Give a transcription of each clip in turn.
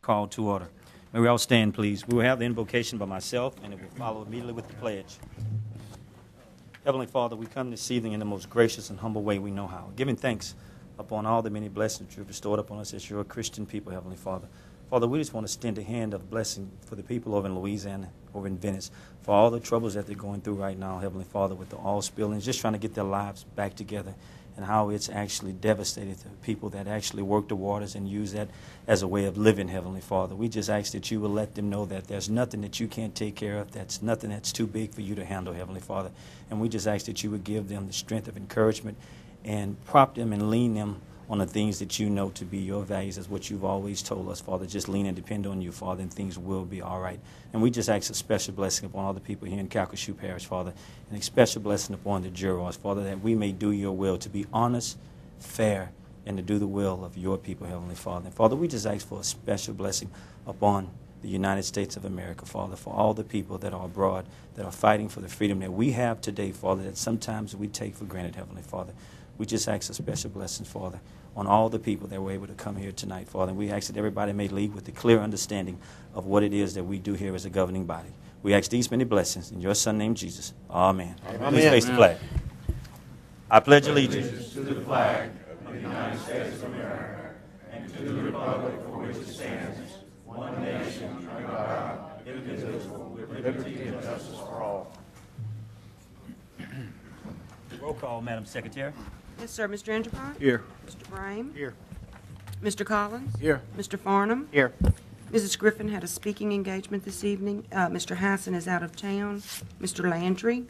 called to order. May we all stand, please. We will have the invocation by myself, and it will follow immediately with the pledge. Heavenly Father, we come this evening in the most gracious and humble way we know how, giving thanks upon all the many blessings you have bestowed upon us as your Christian people, Heavenly Father. Father, we just want to extend a hand of blessing for the people over in Louisiana, over in Venice, for all the troubles that they're going through right now, Heavenly Father, with the oil spill and just trying to get their lives back together, and how it's actually devastated the people that actually work the waters and use that as a way of living, Heavenly Father. We just ask that you will let them know that there's nothing that you can't take care of, that's nothing that's too big for you to handle, Heavenly Father. And we just ask that you would give them the strength of encouragement and prop them and lean them on the things that you know to be your values, as what you've always told us, Father. Just lean and depend on you, Father, and things will be all right. And we just ask a special blessing upon all the people here in Calcasieu Parish, Father, and a special blessing upon the jurors, Father, that we may do your will, to be honest, fair, and to do the will of your people, Heavenly Father. And Father, we just ask for a special blessing upon the United States of America, Father, for all the people that are abroad, that are fighting for the freedom that we have today, Father, that sometimes we take for granted, Heavenly Father. We just ask a special blessing, Father, on all the people that were able to come here tonight, Father. And we ask that everybody may leave with a clear understanding of what it is that we do here as a governing body. We ask these many blessings in your Son named Jesus. Amen. Amen. Please face the flag. I pledge allegiance to the flag of the United States of America and to the republic for which it stands, one nation, under God, indivisible, with liberty and justice for all. Roll call, Madam Secretary. Yes, sir. Mr. Enterprise? Here. Mr. Brame? Here. Mr. Collins? Here. Mr. Farnham? Here. Mrs. Griffin had a speaking engagement this evening. Mr. Hassan is out of town. Mr. Landry?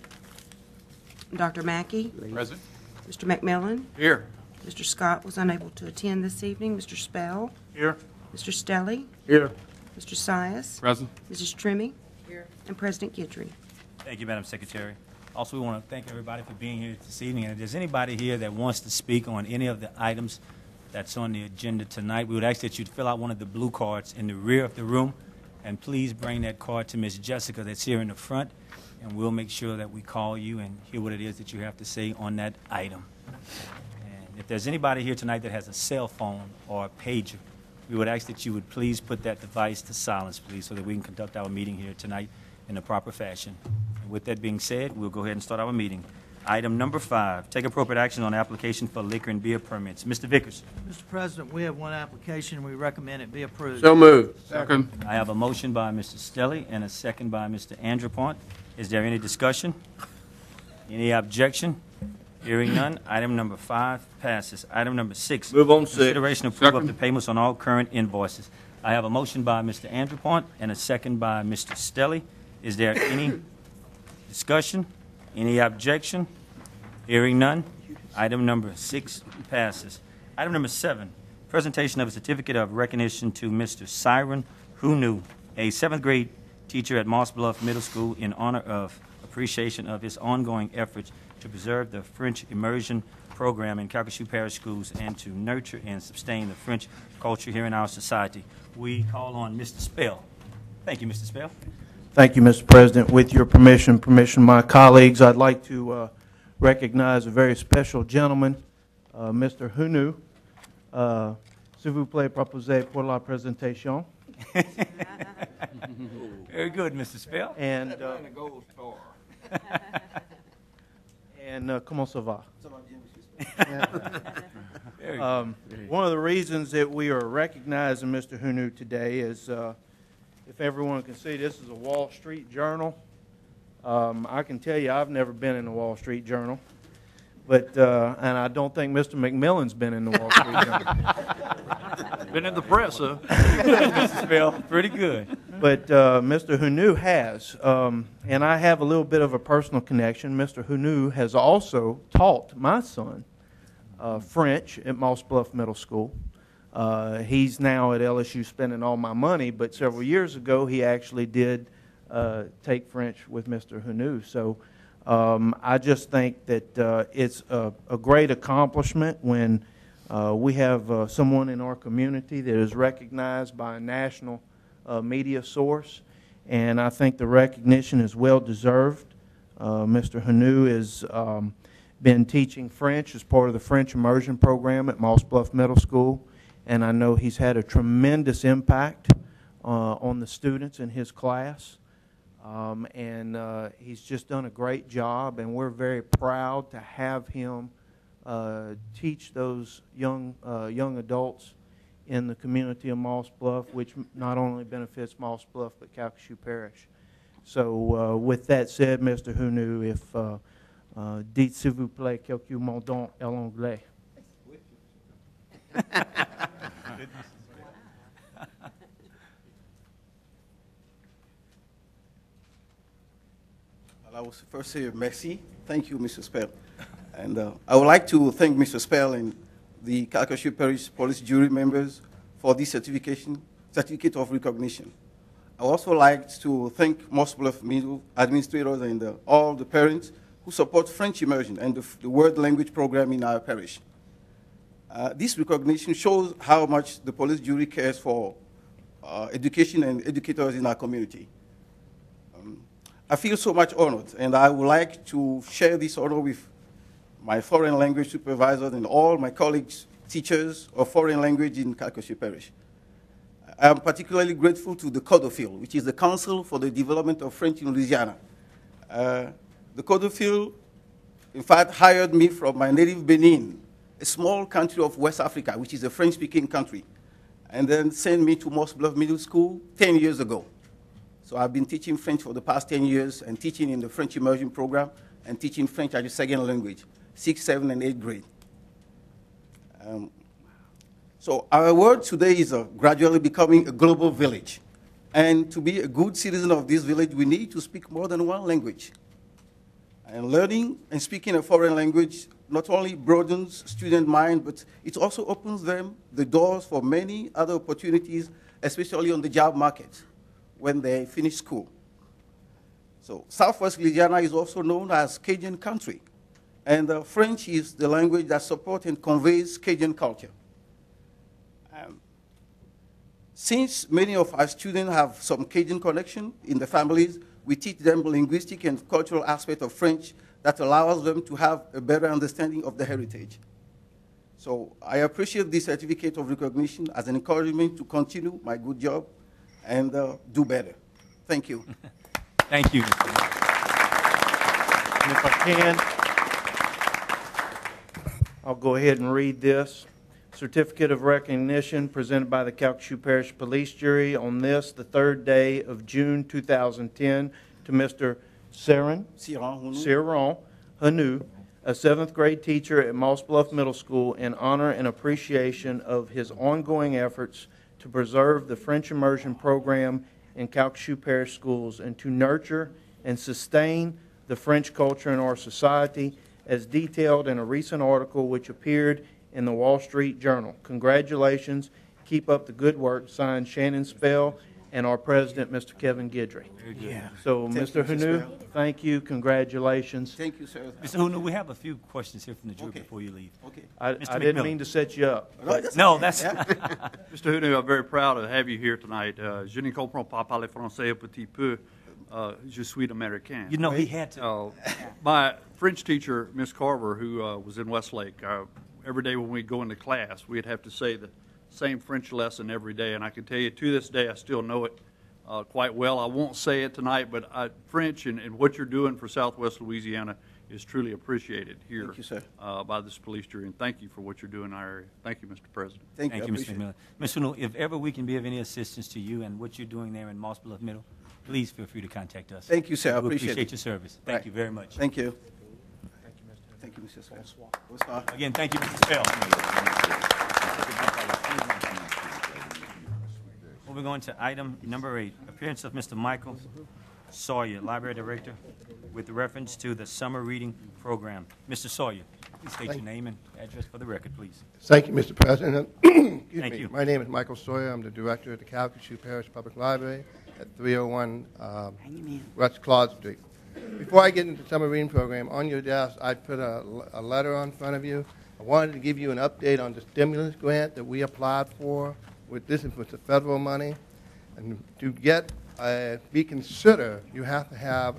Dr. Mackey? Present. Mr. McMillan? Here. Mr. Scott was unable to attend this evening. Mr. Spell? Here. Mr. Stelly? Here. Mr. Sias? Present. Mrs. Trimmy? Here. And President Guidry. Thank you, Madam Secretary. Also, we want to thank everybody for being here this evening. And if there's anybody here that wants to speak on any of the items that's on the agenda tonight, we would ask that you fill out one of the blue cards in the rear of the room, and please bring that card to Ms. Jessica that's here in the front, and we'll make sure that we call you and hear what it is that you have to say on that item. And if there's anybody here tonight that has a cell phone or a pager, we would ask that you would please put that device to silence, please, so that we can conduct our meeting here tonight in the proper fashion. And with that being said, we'll go ahead and start our meeting. Item number 5, take appropriate action on application for liquor and beer permits. Mr. Vickers. Mr. President, we have one application. We recommend it be approved. So moved. Second. I have a motion by Mr. Stelly and a second by Mr. Andrepont. Is there any discussion? Any objection? Hearing none, item number 5 passes. Item number 6. Move on 6. Consideration of approval of the payments on all current invoices. I have a motion by Mr. Andrepont and a second by Mr. Stelly. Is there any discussion? Any objection? Hearing none, item number 6 passes. Item number 7, presentation of a certificate of recognition to Mr. Siren Hunu, a 7th grade teacher at Moss Bluff Middle School, in honor of appreciation of his ongoing efforts to preserve the French immersion program in Calcasieu Parish schools and to nurture and sustain the French culture here in our society. We call on Mr. Spell. Thank you, Mr. Spell. Thank you, Mr. President. With your permission of my colleagues, I'd like to recognize a very special gentleman, Mr. Hunu. S'il vous plaît, proposez pour la présentation. Very good, Mr. Spell. And comment ça va? One of the reasons that we are recognizing Mr. Hunu today is, if everyone can see, this is a Wall Street Journal. I can tell you I've never been in the Wall Street Journal, but and I don't think Mr. McMillan's been in the Wall Street Journal. Been in the press, huh? Mr. Spell, pretty good. But Mr. Hunu has, and I have a little bit of a personal connection. Mr. Hunu has also taught my son French at Moss Bluff Middle School. He's now at LSU spending all my money, but several years ago he actually did take French with Mr. Hunu. So I just think that it's a great accomplishment when we have someone in our community that is recognized by a national media source, and I think the recognition is well deserved. Mr. Hunu has been teaching French as part of the French immersion program at Moss Bluff Middle School, and I know he's had a tremendous impact on the students in his class. He's just done a great job, and we're very proud to have him teach those young adults in the community of Moss Bluff, which not only benefits Moss Bluff but Calcasieu Parish. So with that said, Mr. Hunu, if dites s'il vous plaît quelques mots en anglais. I will first say merci. Thank you, Mr. Spell. And I would like to thank Mr. Spell and the Calcasieu Parish Police Jury members for this certificate of recognition. I would also like to thank Moss Bluff Middle administrators and all the parents who support French immersion and the world language program in our parish. This recognition shows how much the police jury cares for education and educators in our community. I feel so much honored, and I would like to share this honor with my foreign language supervisors and all my colleagues, teachers of foreign language in Calcasieu Parish. I am particularly grateful to the CODOFIL, which is the Council for the Development of French in Louisiana. The CODOFIL, in fact, hired me from my native Benin, a small country of West Africa, which is a French-speaking country, and then sent me to Moss Bluff Middle School 10 years ago. So I've been teaching French for the past 10 years and teaching in the French immersion program and teaching French as a second language, 6th, 7th, and 8th grade. So our word today is gradually becoming a global village. And to be a good citizen of this village, we need to speak more than one language. And learning and speaking a foreign language not only broadens student mind, but it also opens them the doors for many other opportunities, especially on the job market, when they finish school. So Southwest Louisiana is also known as Cajun country, and French is the language that supports and conveys Cajun culture. Since many of our students have some Cajun connection in the families, we teach them linguistic and cultural aspects of French that allows them to have a better understanding of the heritage. So I appreciate this certificate of recognition as an encouragement to continue my good job and do better. Thank you. Thank you. And if I can, I'll go ahead and read this. Certificate of recognition presented by the Calcasieu Parish Police Jury on this, the 3rd day of June 2010, to Mr. Ciron Hunu, a 7th grade teacher at Moss Bluff Middle School, in honor and appreciation of his ongoing efforts to preserve the French immersion program in Calcasieu Parish schools and to nurture and sustain the French culture in our society, as detailed in a recent article which appeared in the Wall Street Journal. Congratulations. Keep up the good work. Signed, Shannon Spell and our president, Mr. Kevin Guidry. Yeah. So, Thank Mr. you, Mr. Hunu, Spell. thank you. Congratulations. Thank you, sir. Mr. Hunu, we have a few questions here from the jury Okay. before you leave. Okay. I Mr. didn't McMillan. mean to set you up. No, that's Mr. Hunu, I'm very proud to have you here tonight. Je ne comprends pas parler français un petit peu. Je suis américain. you know he had to. My French teacher, Miss Carver, who was in Westlake, every day when we'd go into class, we'd have to say the same French lesson every day. And I can tell you, to this day, I still know it quite well. I won't say it tonight, but French and what you're doing for Southwest Louisiana is truly appreciated here. Thank you, sir. By this police jury. And thank you for what you're doing in our area. Thank you, Mr. President. Thank Thank you, you, I Mr. appreciate it. McMillan. Mr. Hunu, if ever we can be of any assistance to you and what you're doing there in Moss Bluff Middle, please feel free to contact us. Thank you, sir. I We appreciate appreciate it. your service. Thank Right. you very much. Thank you. Thank you, Mr. Spell. Bonsoir. Again, thank you, Mr. Spell. Moving on to item number 8, appearance of Mr. Michael Sawyer, Library Director, with reference to the summer reading program. Mr. Sawyer, please state your name and address for the record, please. Thank you, Mr. President. Excuse Thank me. you. My name is Michael Sawyer. I'm the director of the Calcasieu Parish Public Library at 301 West Claude Street. Before I get into the summer reading program, on your desk, I put a letter on front of you. I wanted to give you an update on the stimulus grant that we applied for. This is with the federal money. And to be considered, you have to have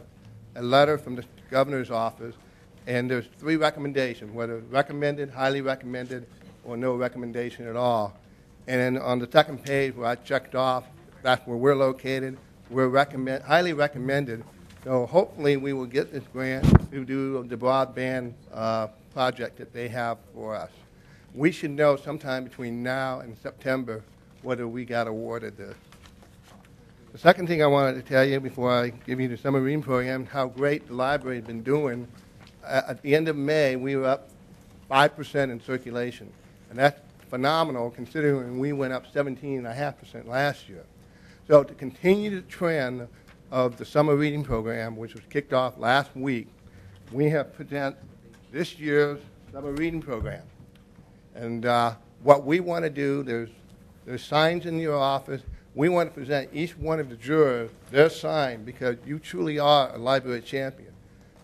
a letter from the governor's office. And there's 3 recommendations, whether recommended, highly recommended, or no recommendation at all. And then on the second page where I checked off That's where we're located. We're highly recommended. So hopefully we will get this grant to do the broadband project that they have for us. We should know sometime between now and September whether we got awarded this. The second thing I wanted to tell you before I give you the summer reading program, how great the library has been doing. At the end of May, we were up 5% in circulation. And that's phenomenal considering we went up 17.5% last year. So to continue the trend of the summer reading program, which was kicked off last week, we have presented this year's summer reading program. And what we want to do, there's signs in your office. We want to present each one of the jurors their sign because you truly are a library champion.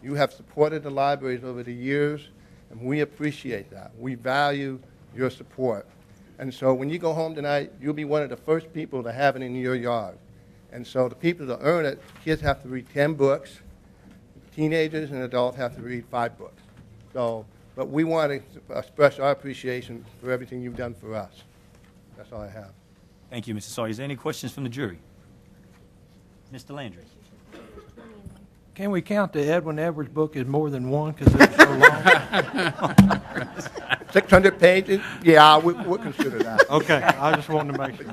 You have supported the libraries over the years, and we appreciate that. We value your support. And so when you go home tonight, you'll be one of the first people to have it in your yard. And so the people that earn it, kids have to read 10 books. Teenagers and adults have to read 5 books. So, but we want to express our appreciation for everything you've done for us. That's all I have. Thank you, Mr. Sawyer. Is there any questions from the jury? Mr. Landry. Can we count the Edwin Edwards book as more than one because it's so long? 600 pages? Yeah, we'll consider that. Okay, I just wanted to make sure.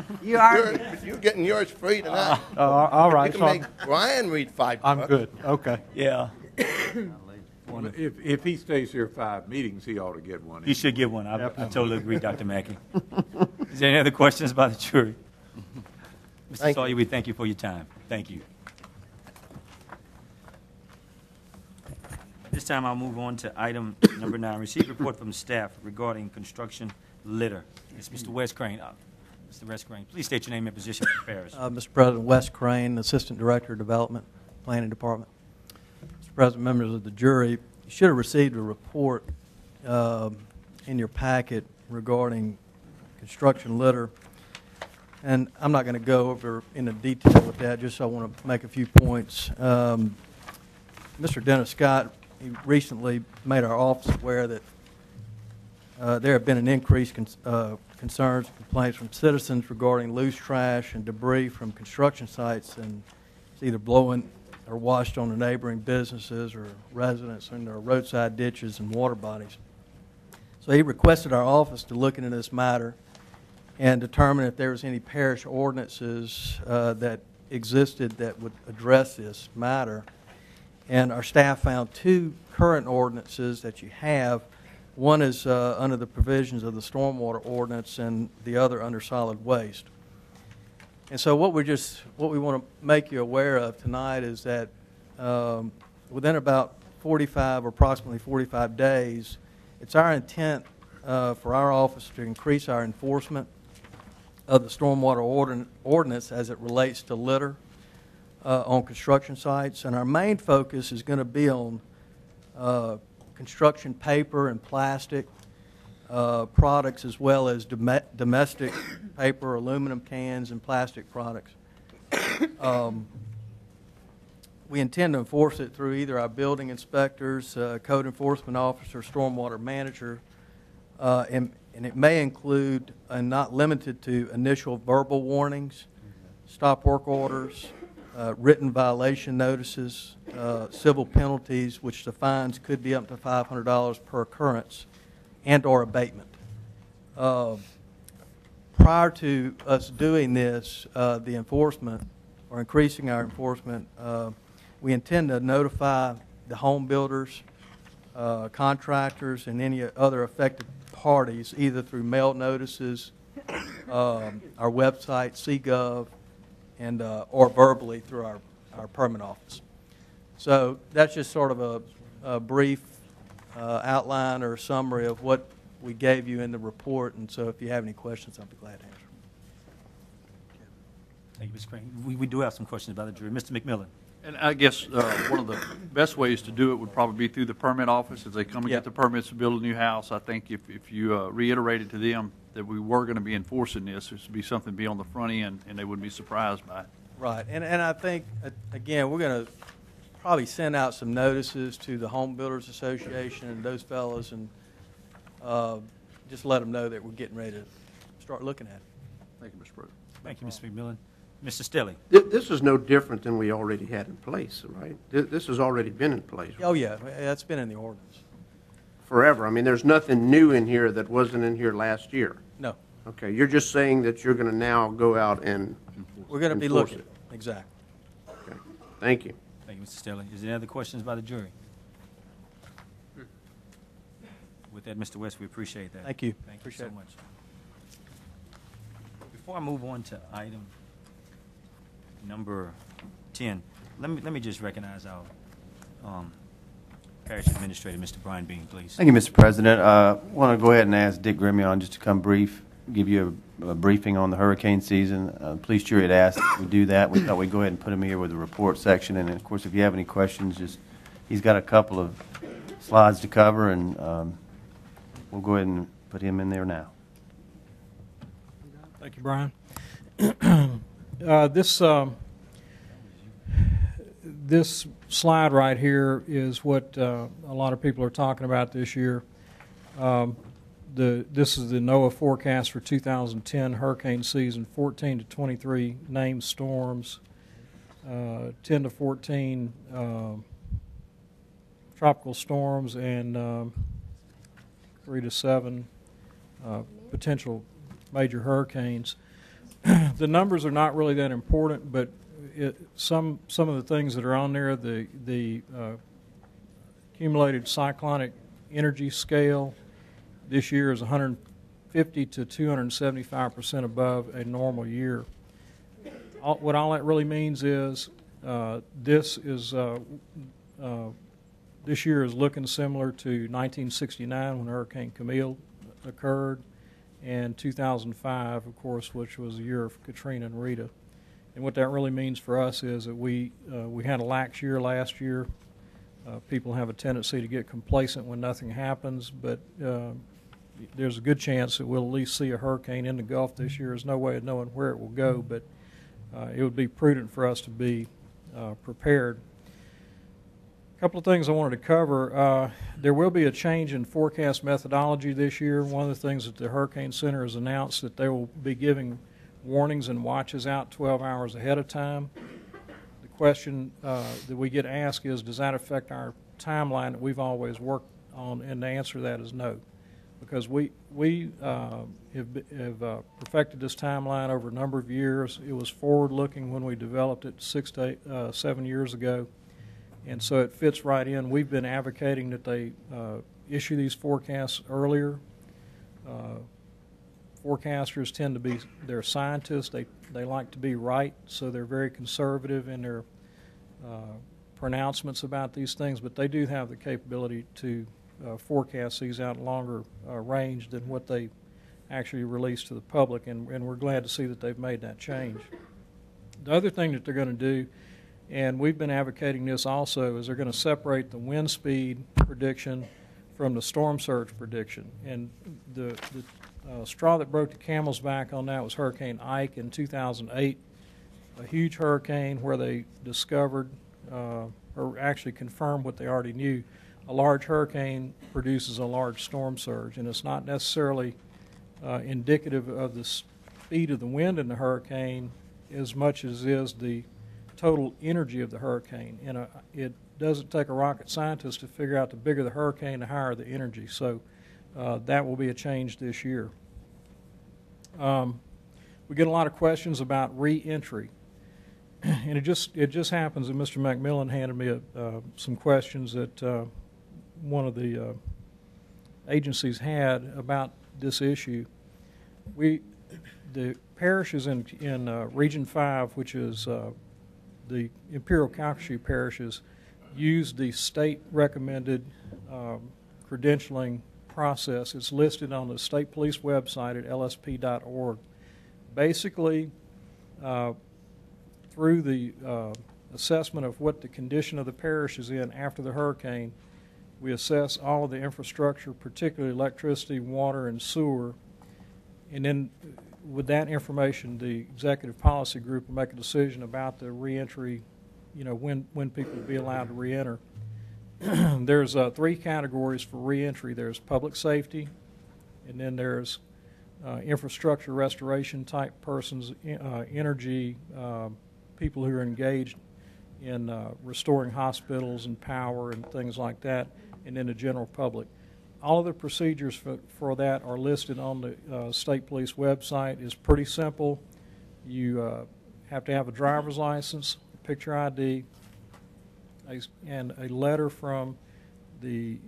You're getting yours free tonight. All right, You so can make Brian read 5 books. I'm good. Okay. Yeah. If he stays here 5 meetings, he ought to get one. You should get one. I totally agree, Dr. Mackey. Is there any other questions by the jury? Mr. Thank Sawyer, you. we thank you for your time. Thank you. This time I'll move on to item number 9, receive report from staff regarding construction litter. It's Mr. Wes Crane. Mr. Wes Crane, please state your name and position for Paris. Mr. President, Wes Crane, Assistant Director of Development, Planning Department. Mr. President, members of the jury, you should have received a report in your packet regarding construction litter. And I'm not going to go over into detail with that, just I want to make a few points. Mr. Dennis Scott, he recently made our office aware that there have been an increased concerns and complaints from citizens regarding loose trash and debris from construction sites, and it's either blowing or washed on the neighboring businesses or residents in their roadside ditches and water bodies. So he requested our office to look into this matter and determine if there was any parish ordinances that existed that would address this matter. And our staff found 2 current ordinances that you have. One is under the provisions of the stormwater ordinance and the other under solid waste. And so what we want to make you aware of tonight is that within about approximately 45 days, it's our intent for our office to increase our enforcement of the stormwater ordinance as it relates to litter on construction sites. And our main focus is going to be on construction paper and plastic products, as well as domestic paper, aluminum cans, and plastic products. We intend to enforce it through either our building inspectors, code enforcement officer, stormwater manager, and it may include, and not limited to, initial verbal warnings, stop work orders, written violation notices, civil penalties, which the fines could be up to $500 per occurrence, and or abatement. Prior to us doing this, the enforcement, or increasing our enforcement, we intend to notify the home builders, contractors, and any other affected parties, either through mail notices, our website, CGov, and or verbally through our permit office. So that's just sort of a brief outline or summary of what we gave you in the report, and so if you have any questions, I'll be glad to answer. Thank you, Mr. Crane. We do have some questions about the jury. Mr. McMillan. And I guess one of the best ways to do it would probably be through the permit office. As they come and get the permits to build a new house, I think if you reiterated to them that we were going to be enforcing this would be something to be on the front end, and they wouldn't be surprised by it. Right, and I think, again, we're going to probably send out some notices to the Home Builders Association and those fellows, and just let them know that we're getting ready to start looking at it. Thank you, Mr. President. Thank you, Mr. McMillan. Mr. Stilly. This is no different than we already had in place, right? This has already been in place Oh, yeah, that's been in the ordinance. forever. I mean, there's nothing new in here that wasn't in here last year. No, Okay, you're just saying that you're going to now go out and, we're going to be Enforce looking. it. Exactly. okay, thank you. Thank you, Mr. Stilly. Is there any other questions by the jury? With that, Mr. West, we appreciate that. Thank you. Thank you Appreciate so it. much. Before I move on to item number 10, let me just recognize our parish administrator, Mr. Brian Bean, please. Thank you, Mr. President. I want to go ahead and ask Dick Grimion just to come give you a briefing on the hurricane season. Police jury had asked that we do that. We thought we'd go ahead and put him here with the report section. And, of course, if you have any questions, he's got a couple of slides to cover, and we'll go ahead and put him in there now. Thank you, Brian. This slide right here is what a lot of people are talking about this year. This is the NOAA forecast for 2010 hurricane season, 14 to 23 named storms, 10 to 14 tropical storms, and 3 to 7 potential major hurricanes. The numbers are not really that important, but some of the things that are on there, the accumulated cyclonic energy scale this year is 150 to 275% above a normal year. What all that really means is this year is looking similar to 1969 when Hurricane Camille occurred, and 2005, of course, which was the year of Katrina and Rita. And what that really means for us is that we had a lax year last year. People have a tendency to get complacent when nothing happens, but there's a good chance that we'll at least see a hurricane in the Gulf this year. There's no way of knowing where it will go, but it would be prudent for us to be prepared. A couple of things I wanted to cover. There will be a change in forecast methodology this year. One of the things that the Hurricane Center has announced that they will be giving warnings and watches out 12 hours ahead of time. The question that we get asked is, does that affect our timeline that we've always worked on? And the answer to that is no, because we have perfected this timeline over a number of years. It was forward-looking when we developed it 6 to 7 years ago, and so it fits right in. We've been advocating that they issue these forecasts earlier. Forecasters tend to be, they're scientists, they like to be right, so they're very conservative in their pronouncements about these things, but they do have the capability to forecast these out longer range than what they actually release to the public, and we're glad to see that they've made that change. The other thing that they're going to do, and we've been advocating this also, is they're going to separate the wind speed prediction from the storm surge prediction. And the straw that broke the camel's back on that was Hurricane Ike in 2008, a huge hurricane where they discovered, or actually confirmed what they already knew. A large hurricane produces a large storm surge, and it's not necessarily indicative of the speed of the wind in the hurricane as much as is the total energy of the hurricane. And it doesn't take a rocket scientist to figure out the bigger the hurricane, the higher the energy. So that will be a change this year. We get a lot of questions about re-entry. And it just happens that Mr. McMillan handed me some questions that one of the agencies had about this issue. The parishes in Region 5, which is the Imperial Calcasieu parishes, use the state-recommended credentialing process. It's listed on the state police website at lsp.org. Basically, through the assessment of what the condition of the parish is in after the hurricane, we assess all of the infrastructure, particularly electricity, water, and sewer, and then with that information, the executive policy group will make a decision about the reentry, when people will be allowed to reenter. There's 3 categories for reentry. There's public safety, and then there's infrastructure restoration type persons, energy, people who are engaged in restoring hospitals and power and things like that, and then the general public. All of the procedures for that are listed on the State Police website. It's pretty simple. You have to have a driver's license, a picture ID, and a letter from the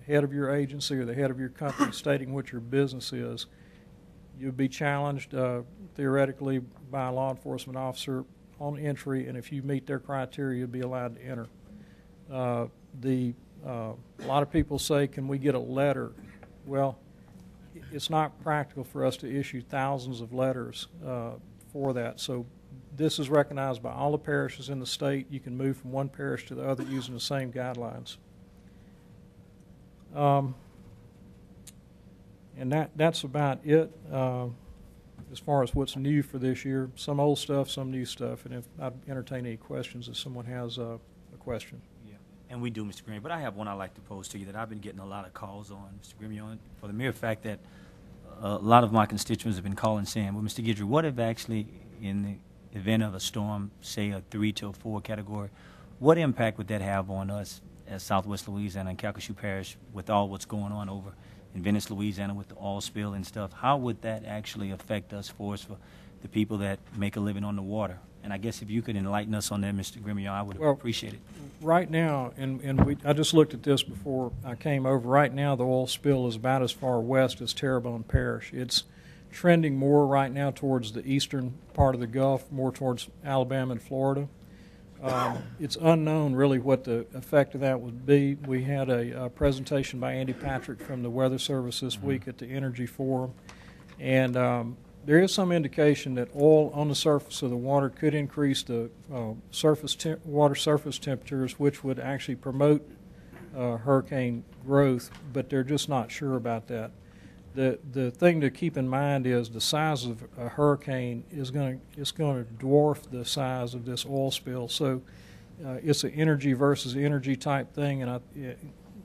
head of your agency or the head of your company stating what your business is. You'll be challenged theoretically by a law enforcement officer on entry, and if you meet their criteria, you'll be allowed to enter. A lot of people say, can we get a letter? Well, it's not practical for us to issue thousands of letters for that. So this is recognized by all the parishes in the state. You can move from one parish to the other using the same guidelines. And that's about it as far as what's new for this year. Some old stuff, some new stuff. And if I'd entertain any questions if someone has a question. And we do, Mr. Green. But I have one I'd like to pose to you that I've been getting a lot of calls on, Mr. Grimmie, on for the mere fact that a lot of my constituents have been calling saying, well, Mr. Guidry, what if actually in the event of a storm, say a 3 to a 4 category, what impact would that have on us as Southwest Louisiana and Calcasieu Parish with all what's going on over in Venice, Louisiana with the oil spill and stuff? How would that actually affect us for the people that make a living on the water? And I guess if you could enlighten us on that, Mr. Grimmie, I would appreciate it. Right now, I just looked at this before I came over. Right now, the oil spill is about as far west as Terrebonne Parish. It's trending more right now towards the eastern part of the Gulf, more towards Alabama and Florida. It's unknown really what the effect of that would be. We had a presentation by Andy Patrick from the Weather Service this week at the Energy Forum, and there is some indication that oil on the surface of the water could increase the water surface temperatures, which would actually promote hurricane growth, but they're just not sure about that. The thing to keep in mind is the size of a hurricane is going to dwarf the size of this oil spill. So it's an energy versus energy type thing, and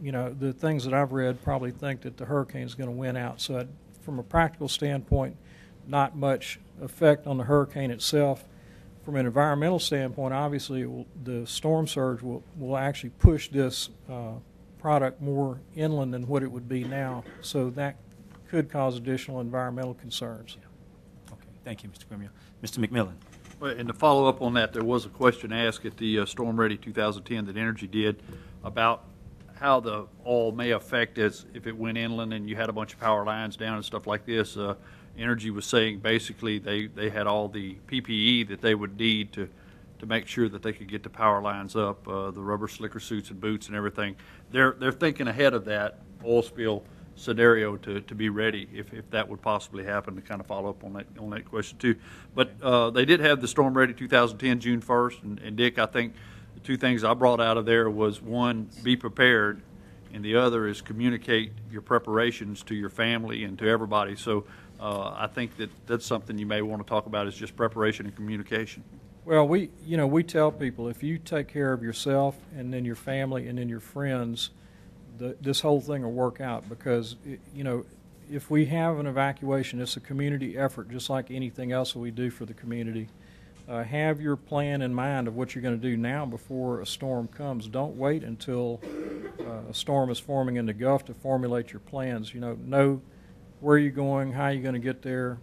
the things that I've read probably think that the hurricane is going to win out. So from a practical standpoint, not much effect on the hurricane itself. From an environmental standpoint, obviously the storm surge will actually push this product more inland than what it would be now. So that could cause additional environmental concerns. Okay, thank you, Mr. Grimmie. Mr. McMillan. Well, and to follow up on that, there was a question asked at the Storm Ready 2010 that Energy did about how the oil may affect us if it went inland and you had a bunch of power lines down and stuff like this. Energy was saying basically they had all the PPE that they would need to make sure that they could get the power lines up, the rubber slicker suits and boots and everything. They're thinking ahead of that oil spill scenario to be ready if that would possibly happen, to kind of follow up on that question too. But they did have the Storm Ready 2010 June 1st, and Dick, I think the two things I brought out of there was, one, be prepared, and the other is communicate your preparations to your family and to everybody. So I think that's something you may want to talk about, is just preparation and communication. Well, we tell people, if you take care of yourself and then your family and then your friends, this whole thing will work out, because if we have an evacuation, it's a community effort, just like anything else that we do for the community. Have your plan in mind of what you're going to do now before a storm comes. Don't wait until a storm is forming in the Gulf to formulate your plans. Know where you're going, how you're going to get there,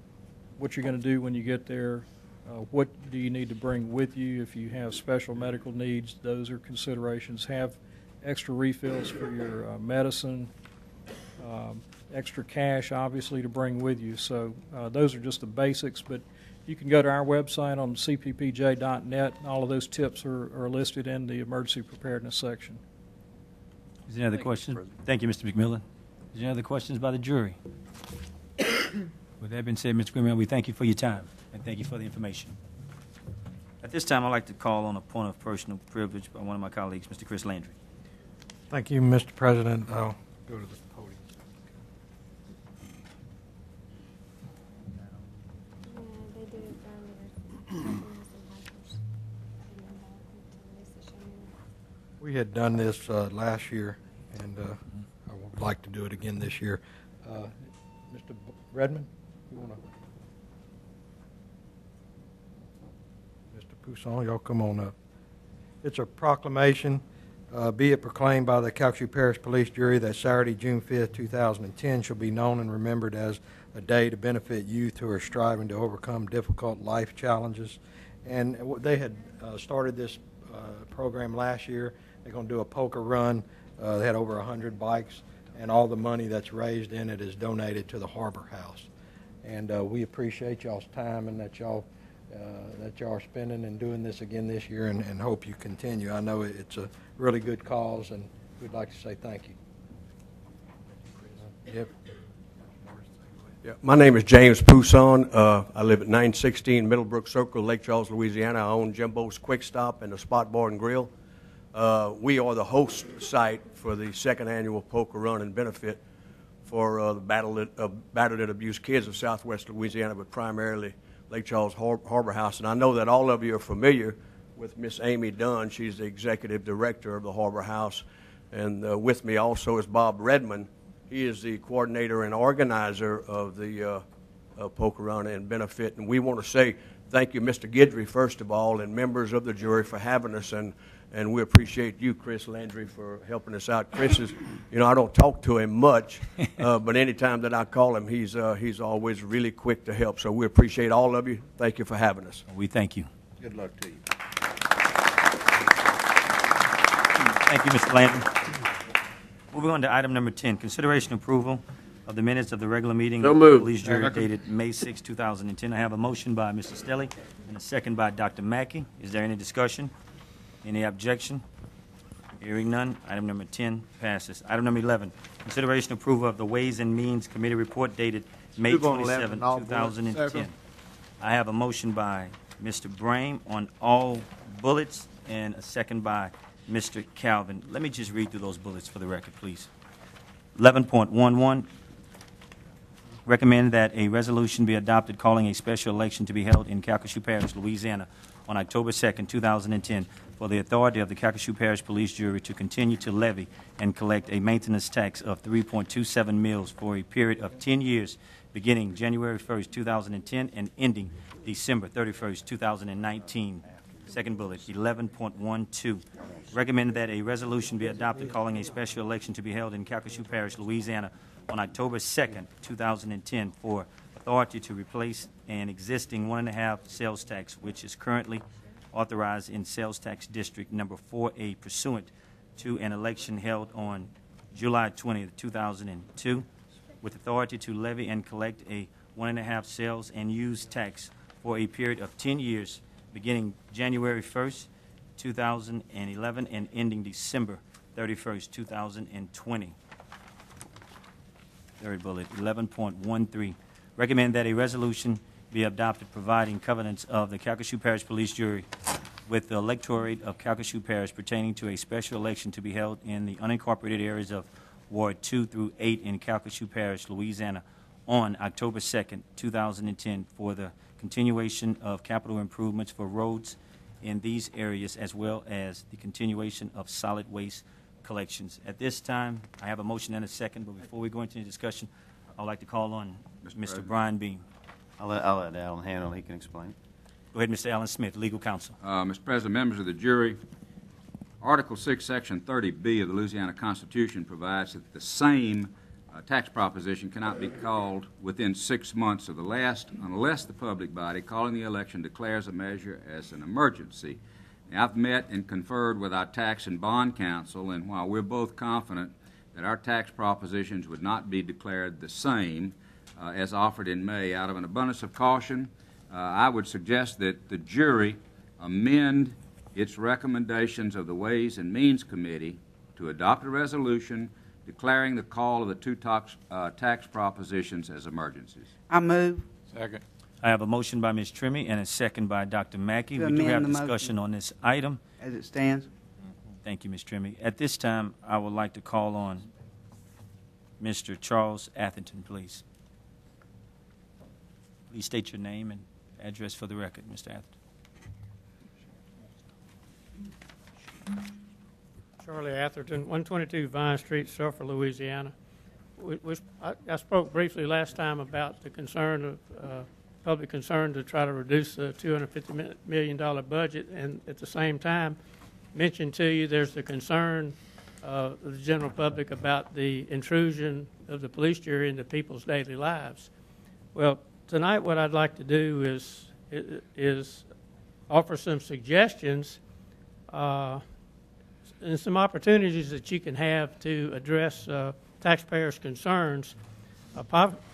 what you're going to do when you get there, what do you need to bring with you if you have special medical needs. Those are considerations. Have extra refills for your medicine, extra cash, obviously, to bring with you. So those are just the basics, but you can go to our website on cppj.net. All of those tips are listed in the emergency preparedness section. Is there any other questions? Thank you, Mr. McMillan. Is there any other questions by the jury? With that being said, Mr. Grimmie, we thank you for your time and thank you for the information. At this time, I'd like to call on a point of personal privilege by one of my colleagues, Mr. Chris Landry. Thank you, Mr. President. I'll go to the podium. We had done this last year, and I would like to do it again this year. Mr. Redmond, Mr. Pousson, y'all come on up. It's a proclamation, be it proclaimed by the Calcasieu Parish Police Jury that Saturday, June 5th, 2010 shall be known and remembered as a day to benefit youth who are striving to overcome difficult life challenges. And they had started this program last year. They're going to do a poker run. They had over 100 bikes, and all the money that's raised in it is donated to the Harbor House. And we appreciate y'all's time and that y'all are spending and doing this again this year, and hope you continue. I know it's a really good cause, and we'd like to say thank you. Yep. Yeah, my name is James Pousson. I live at 916 Middlebrook Circle, Lake Charles, Louisiana. I own Jimbo's Quick Stop and the Spot Bar and Grill. We are the host site for the second annual poker run and benefit for the battered and abused kids of Southwest Louisiana, but primarily Lake Charles Harbor House. And I know that all of you are familiar with Miss Amy Dunn. She's the executive director of the Harbor House. And with me also is Bob Redmond. He is the coordinator and organizer of the poker run and benefit. And we want to say thank you, Mr. Guidry, first of all, and members of the jury for having us. And we appreciate you, Chris Landry, for helping us out. Chris is, I don't talk to him much, but anytime that I call him, he's always really quick to help. So we appreciate all of you. Thank you for having us. We thank you. Good luck to you. Thank you, Mr. Landry. Moving on to item number 10, consideration approval of the minutes of the regular meeting So of the moved. police jury dated May 6, 2010. I have a motion by Mr. Stelly and a second by Dr. Mackey. Is there any discussion? Any objection? Hearing none, item number 10 passes. Item number 11, consideration approval of the Ways and Means Committee report dated May Move on 27, 11, all 2010. bullets. I have a motion by Mr. Brame on all bullets and a second by Mr. Calvin. Let me just read through those bullets for the record, please. 11.11, recommend that a resolution be adopted calling a special election to be held in Calcasieu Parish, Louisiana on October 2nd, 2010 for the authority of the Calcasieu Parish Police Jury to continue to levy and collect a maintenance tax of 3.27 mils for a period of 10 years beginning January 1st, 2010 and ending December 31st, 2019. Second bullet, 11.12. Recommend that a resolution be adopted calling a special election to be held in Calcasieu Parish, Louisiana on October 2nd, 2010 for authority to replace an existing 1.5 sales tax, which is currently authorized in Sales Tax District Number 4A pursuant to an election held on July 20th, 2002, with authority to levy and collect a 1.5 sales and use tax for a period of 10 years beginning January 1st, 2011 and ending December 31st, 2020. Third bullet, 11.13. Recommend that a resolution be adopted providing covenants of the Calcasieu Parish Police Jury with the electorate of Calcasieu Parish pertaining to a special election to be held in the unincorporated areas of Ward 2 through 8 in Calcasieu Parish, Louisiana on October 2nd, 2010 for the continuation of capital improvements for roads in these areas as well as the continuation of solid waste collections. At this time, I have a motion and a second, but before we go into the discussion, I'd like to call on Mr. Brian Beam. I'll let Alan handle it. He can explain. Go ahead, Mr. Alan Smith, legal counsel. Mr. President, members of the jury, Article 6, Section 30B of the Louisiana Constitution provides that the same tax proposition cannot be called within 6 months of the last unless the public body calling the election declares a measure as an emergency. Now, I've met and conferred with our tax and bond counsel, and while we're both confident that our tax propositions would not be declared the same as offered in May, out of an abundance of caution, I would suggest that the jury amend its recommendations of the Ways and Means Committee to adopt a resolution declaring the call of the two tax propositions as emergencies. I move. Second. I have a motion by Ms. Trimmy and a second by Dr. Mackey. To We do amend have the discussion motion. on this item. As it stands. Thank you, Ms. Trimmy. At this time, I would like to call on Mr. Charles Atherton, please. Please state your name and address for the record, Mr. Atherton. Charlie Atherton, 122 Vine Street, Sulphur, Louisiana. I spoke briefly last time about the concern of public concern to try to reduce the $250 million budget, and at the same time mentioned to you there's the concern of the general public about the intrusion of the police jury into people's daily lives. Well, tonight what I'd like to do is offer some suggestions and some opportunities that you can have to address taxpayers' concerns,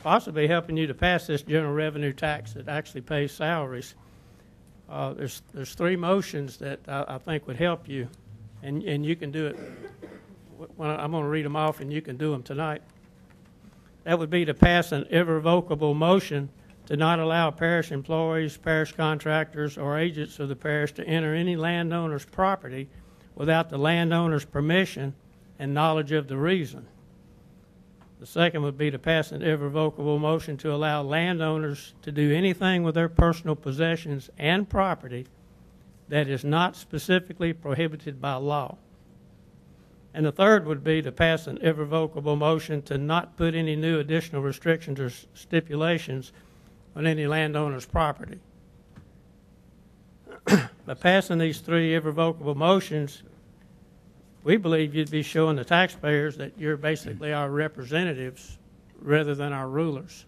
possibly helping you to pass this general revenue tax that actually pays salaries. There's three motions that I think would help you, and you can do it. I'm going to read them off, and you can do them tonight. That would be to pass an irrevocable motion to not allow parish employees, parish contractors, or agents of the parish to enter any landowner's property without the landowner's permission and knowledge of the reason. The second would be to pass an irrevocable motion to allow landowners to do anything with their personal possessions and property that is not specifically prohibited by law. And the third would be to pass an irrevocable motion to not put any new additional restrictions or stipulations on any landowner's property. By passing these three irrevocable motions, we believe you'd be showing the taxpayers that you're basically our representatives rather than our rulers.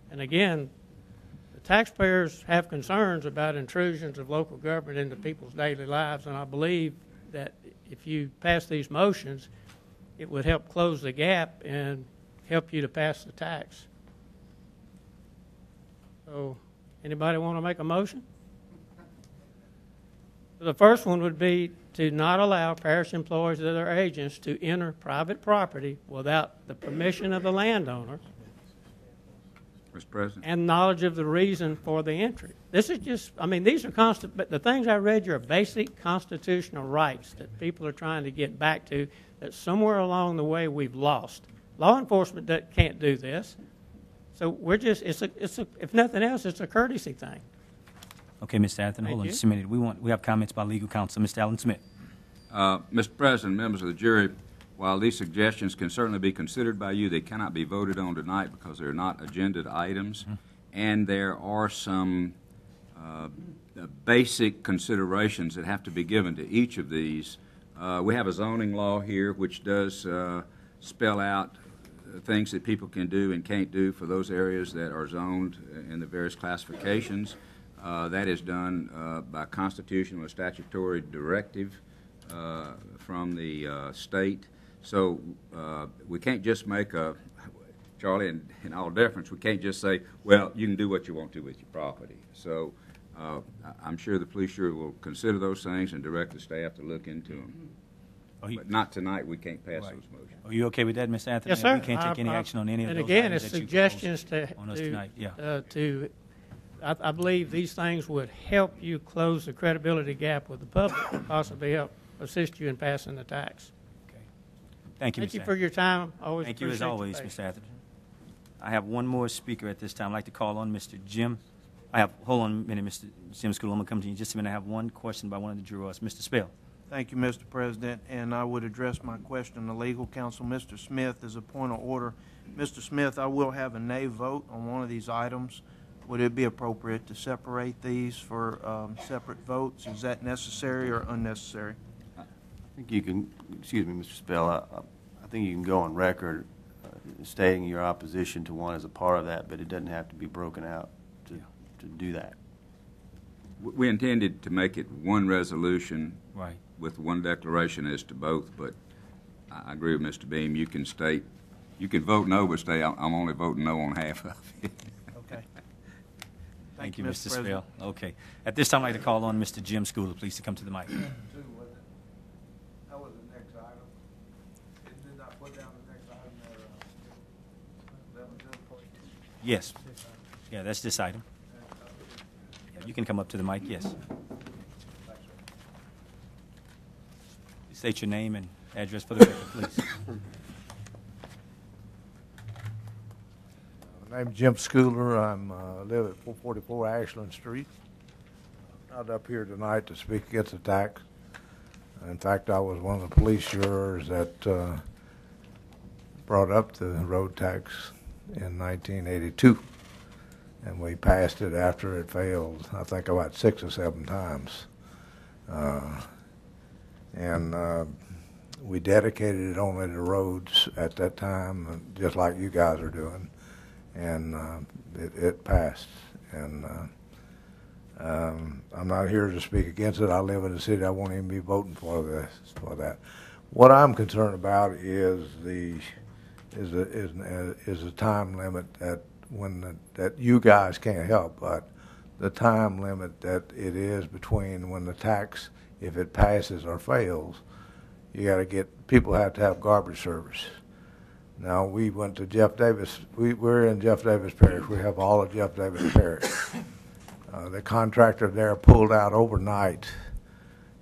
And again, the taxpayers have concerns about intrusions of local government into people's daily lives, and I believe that if you pass these motions, it would help close the gap and help you to pass the tax. So, anybody want to make a motion? The first one would be to not allow parish employees or their agents to enter private property without the permission of the landowner, Mr. President. and knowledge of the reason for the entry. This is just, I mean, these are but the things I read you are basic constitutional rights that people are trying to get back to that somewhere along the way we've lost. Law enforcement can't do this. So we're just, if nothing else, it's a courtesy thing. Okay, Mr. Atherton, hold on just a minute. We have comments by legal counsel. Mr. Allen Smith. Mr. President, members of the jury, while these suggestions can certainly be considered by you, they cannot be voted on tonight because they're not agenda items, and there are some basic considerations that have to be given to each of these. We have a zoning law here which does spell out things that people can do and can't do for those areas that are zoned in the various classifications. That is done by constitutional or statutory directive from the state. So we can't just make Charlie, in all deference, we can't just say, well, you can do what you want to with your property. So I'm sure the police jury will consider those things and direct the staff to look into them. But not tonight. We can't pass those motions. Are you okay with that, Mr. Anthony? Yes, sir. We can't take any action on any of those And again, items it's that you suggestions proposed on us tonight. Yeah. I believe these things would help you close the credibility gap with the public and possibly help assist you in passing the tax. Thank you, Thank Mr. you for your time. Always Thank you as appreciate your always, patience. Mr. Atherton. I have one more speaker at this time. I'd like to call on Mr. Jim. Hold on a minute, Mr. Jim School. I'm going to come to you in just a minute. I have one question by one of the jurors. Mr. Spell. Thank you, Mr. President, and I would address my question to legal counsel, Mr. Smith, as a point of order. Mr. Smith, I will have a nay vote on one of these items. Would it be appropriate to separate these for separate votes? Is that necessary or unnecessary? I think you can, excuse me, Mr. Spell, I think you can go on record stating your opposition to one as a part of that, but it doesn't have to be broken out to do that. We intended to make it one resolution right, with one declaration as to both, but I agree with Mr. Beam. You can state, you can vote no, but say I'm only voting no on half of it. Okay. Thank you, Mr. Spell. Okay. At this time, I'd like to call on Mr. Jim Schooler, please, to come to the mic. How was the next item? Did not put down the next item there? Yes. Yeah, that's this item. Yeah, you can come up to the mic, yes. State your name and address for the record, please. My name's Jim Schooler. I live at 444 Ashland Street. I'm not up here tonight to speak against the tax. In fact, I was one of the police jurors that brought up the road tax in 1982, and we passed it after it failed, I think about 6 or 7 times. We dedicated it only to roads at that time, just like you guys are doing, and it passed. And I'm not here to speak against it. I live in a city. I won't even be voting for that. What I'm concerned about is the time limit that you guys can't help, but the time limit that it is between when the tax, if it passes or fails, you got to get, people have to have garbage service. Now, we went to Jeff Davis, we're in Jeff Davis Parish, we have all of Jeff Davis Parish. The contractor there pulled out overnight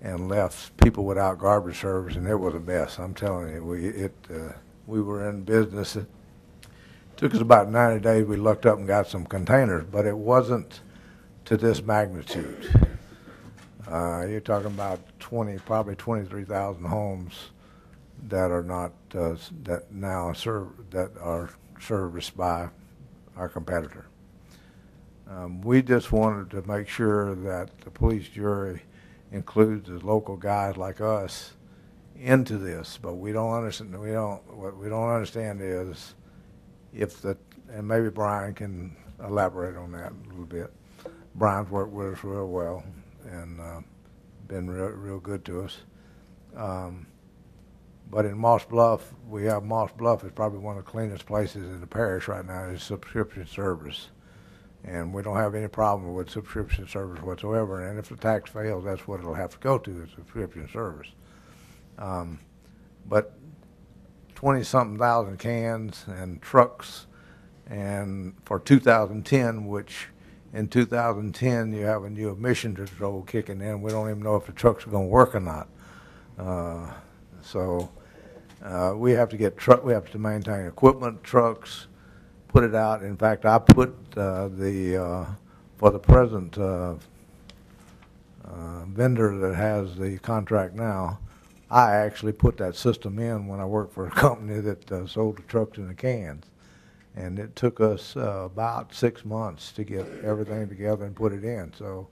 and left people without garbage service, and it was a mess. I'm telling you, we were in business. It took us about 90 days. We looked up and got some containers, but it wasn't to this magnitude. You're talking about probably 23,000 homes that are not that are serviced by our competitor. We just wanted to make sure that the police jury includes the local guys like us into this, but we don't understand. What we don't understand is and maybe Brian can elaborate on that a little bit. Brian's worked with us real well and been real good to us. But in Moss Bluff, Moss Bluff is probably one of the cleanest places in the parish right now. Is subscription service. And we don't have any problem with subscription service whatsoever. And if the tax fails, that's what it'll have to go to, is subscription service. But 20-something thousand cans and trucks, and for 2010, which in 2010 you have a new emission control kicking in. We don't even know if the trucks are going to work or not. We have to maintain equipment, trucks, put it out. In fact, I put for the present vendor that has the contract now, I actually put that system in when I worked for a company that sold the trucks and the cans. And it took us about 6 months to get everything together and put it in. So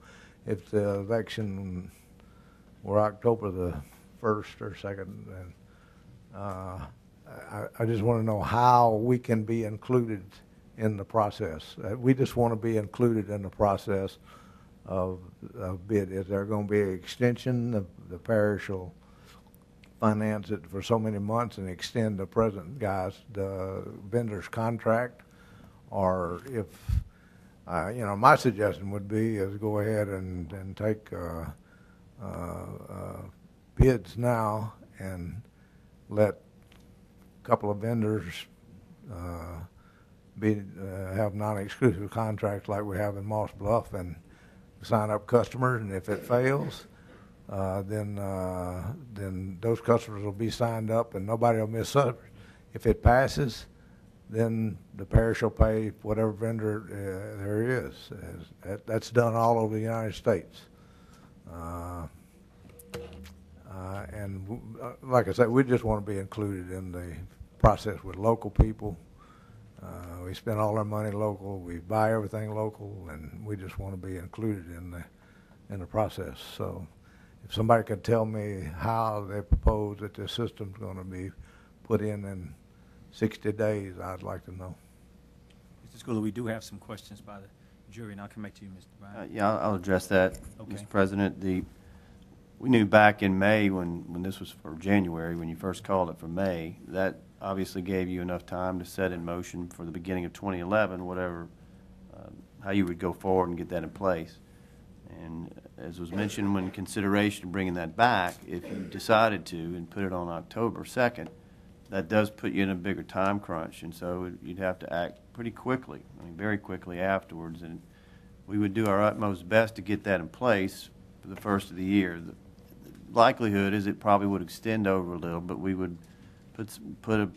if the election were October the 1st or 2nd, then I just want to know how we can be included in the process. We just want to be included in the process of bid. Is there going to be an extension? The parish will finance it for so many months and extend the vendor's contract, or if my suggestion would be is go ahead and take bids now and let a couple of vendors have non-exclusive contracts like we have in Moss Bluff and sign up customers, and if it fails, then those customers will be signed up and nobody will miss service. If it passes, then the parish will pay whatever vendor there is. That's done all over the United States. Like I said, we just want to be included in the process with local people. We spend all our money local. We buy everything local, and we just want to be included in the process. So, if somebody could tell me how they propose that this system's going to be put in 60 days, I'd like to know. Mr. Schooler, we do have some questions by the jury, and I'll come back to you, Mr. Bryan. Yeah, I'll address that, Okay. Mr. President. We knew back in May when this was for January, when you first called it for May, that obviously gave you enough time to set in motion for the beginning of 2011, whatever, how you would go forward and get that in place. And as was mentioned, when consideration of bringing that back, if you decided to and put it on October 2nd, that does put you in a bigger time crunch, and so you'd have to act pretty quickly, very quickly afterwards. And we would do our utmost best to get that in place for the first of the year. The likelihood is it probably would extend over a little, but we would put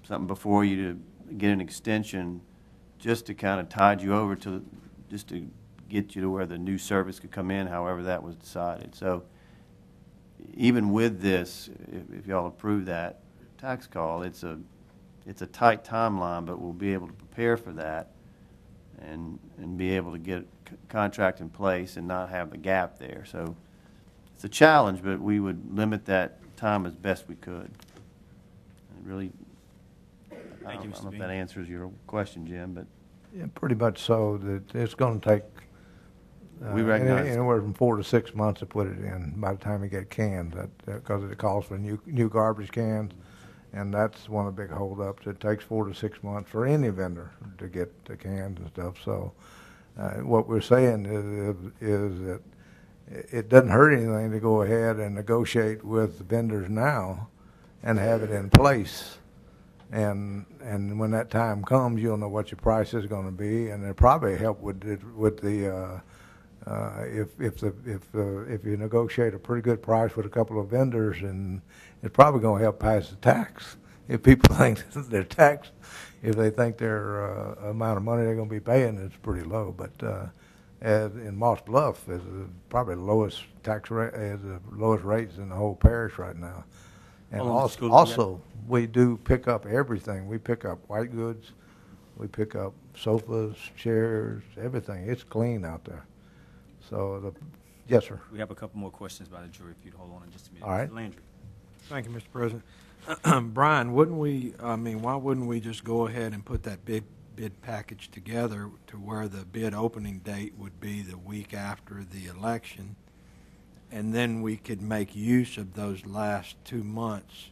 something before you to get an extension just to kind of tide you over just to get you to where the new service could come in, however that was decided. So even with this, if y'all approve that tax call, it's it's a tight timeline, but we'll be able to prepare for that and be able to get a contract in place and not have the gap there. So it's a challenge, but we would limit that time as best we could. And really, I don't know if that answers your question, Jim, but Yeah, pretty much so. That it's going to take we recognize anywhere from 4 to 6 months to put it in by the time you get cans, because it calls for new garbage cans, and that's one of the big holdups. It takes 4 to 6 months for any vendor to get the cans and stuff. So what we're saying is that it doesn't hurt anything to go ahead and negotiate with the vendors now and have it in place. And when that time comes, you'll know what your price is going to be, and it'll probably help with the if you negotiate a pretty good price with a couple of vendors, and it's probably going to help pass the tax. If people think their tax, if they think their amount of money they're going to be paying is pretty low, but as in Moss Bluff is probably the lowest tax rate, is the lowest rates in the whole parish right now. And also, we do pick up everything. We pick up white goods, we pick up sofas, chairs, everything. It's clean out there. So, yes, sir. We have a couple more questions by the jury, if you'd hold on just a minute. All right. Mr. Landry. Thank you, Mr. President. Brian, why wouldn't we just go ahead and put that bid package together to where the bid opening date would be the week after the election, and then we could make use of those last 2 months?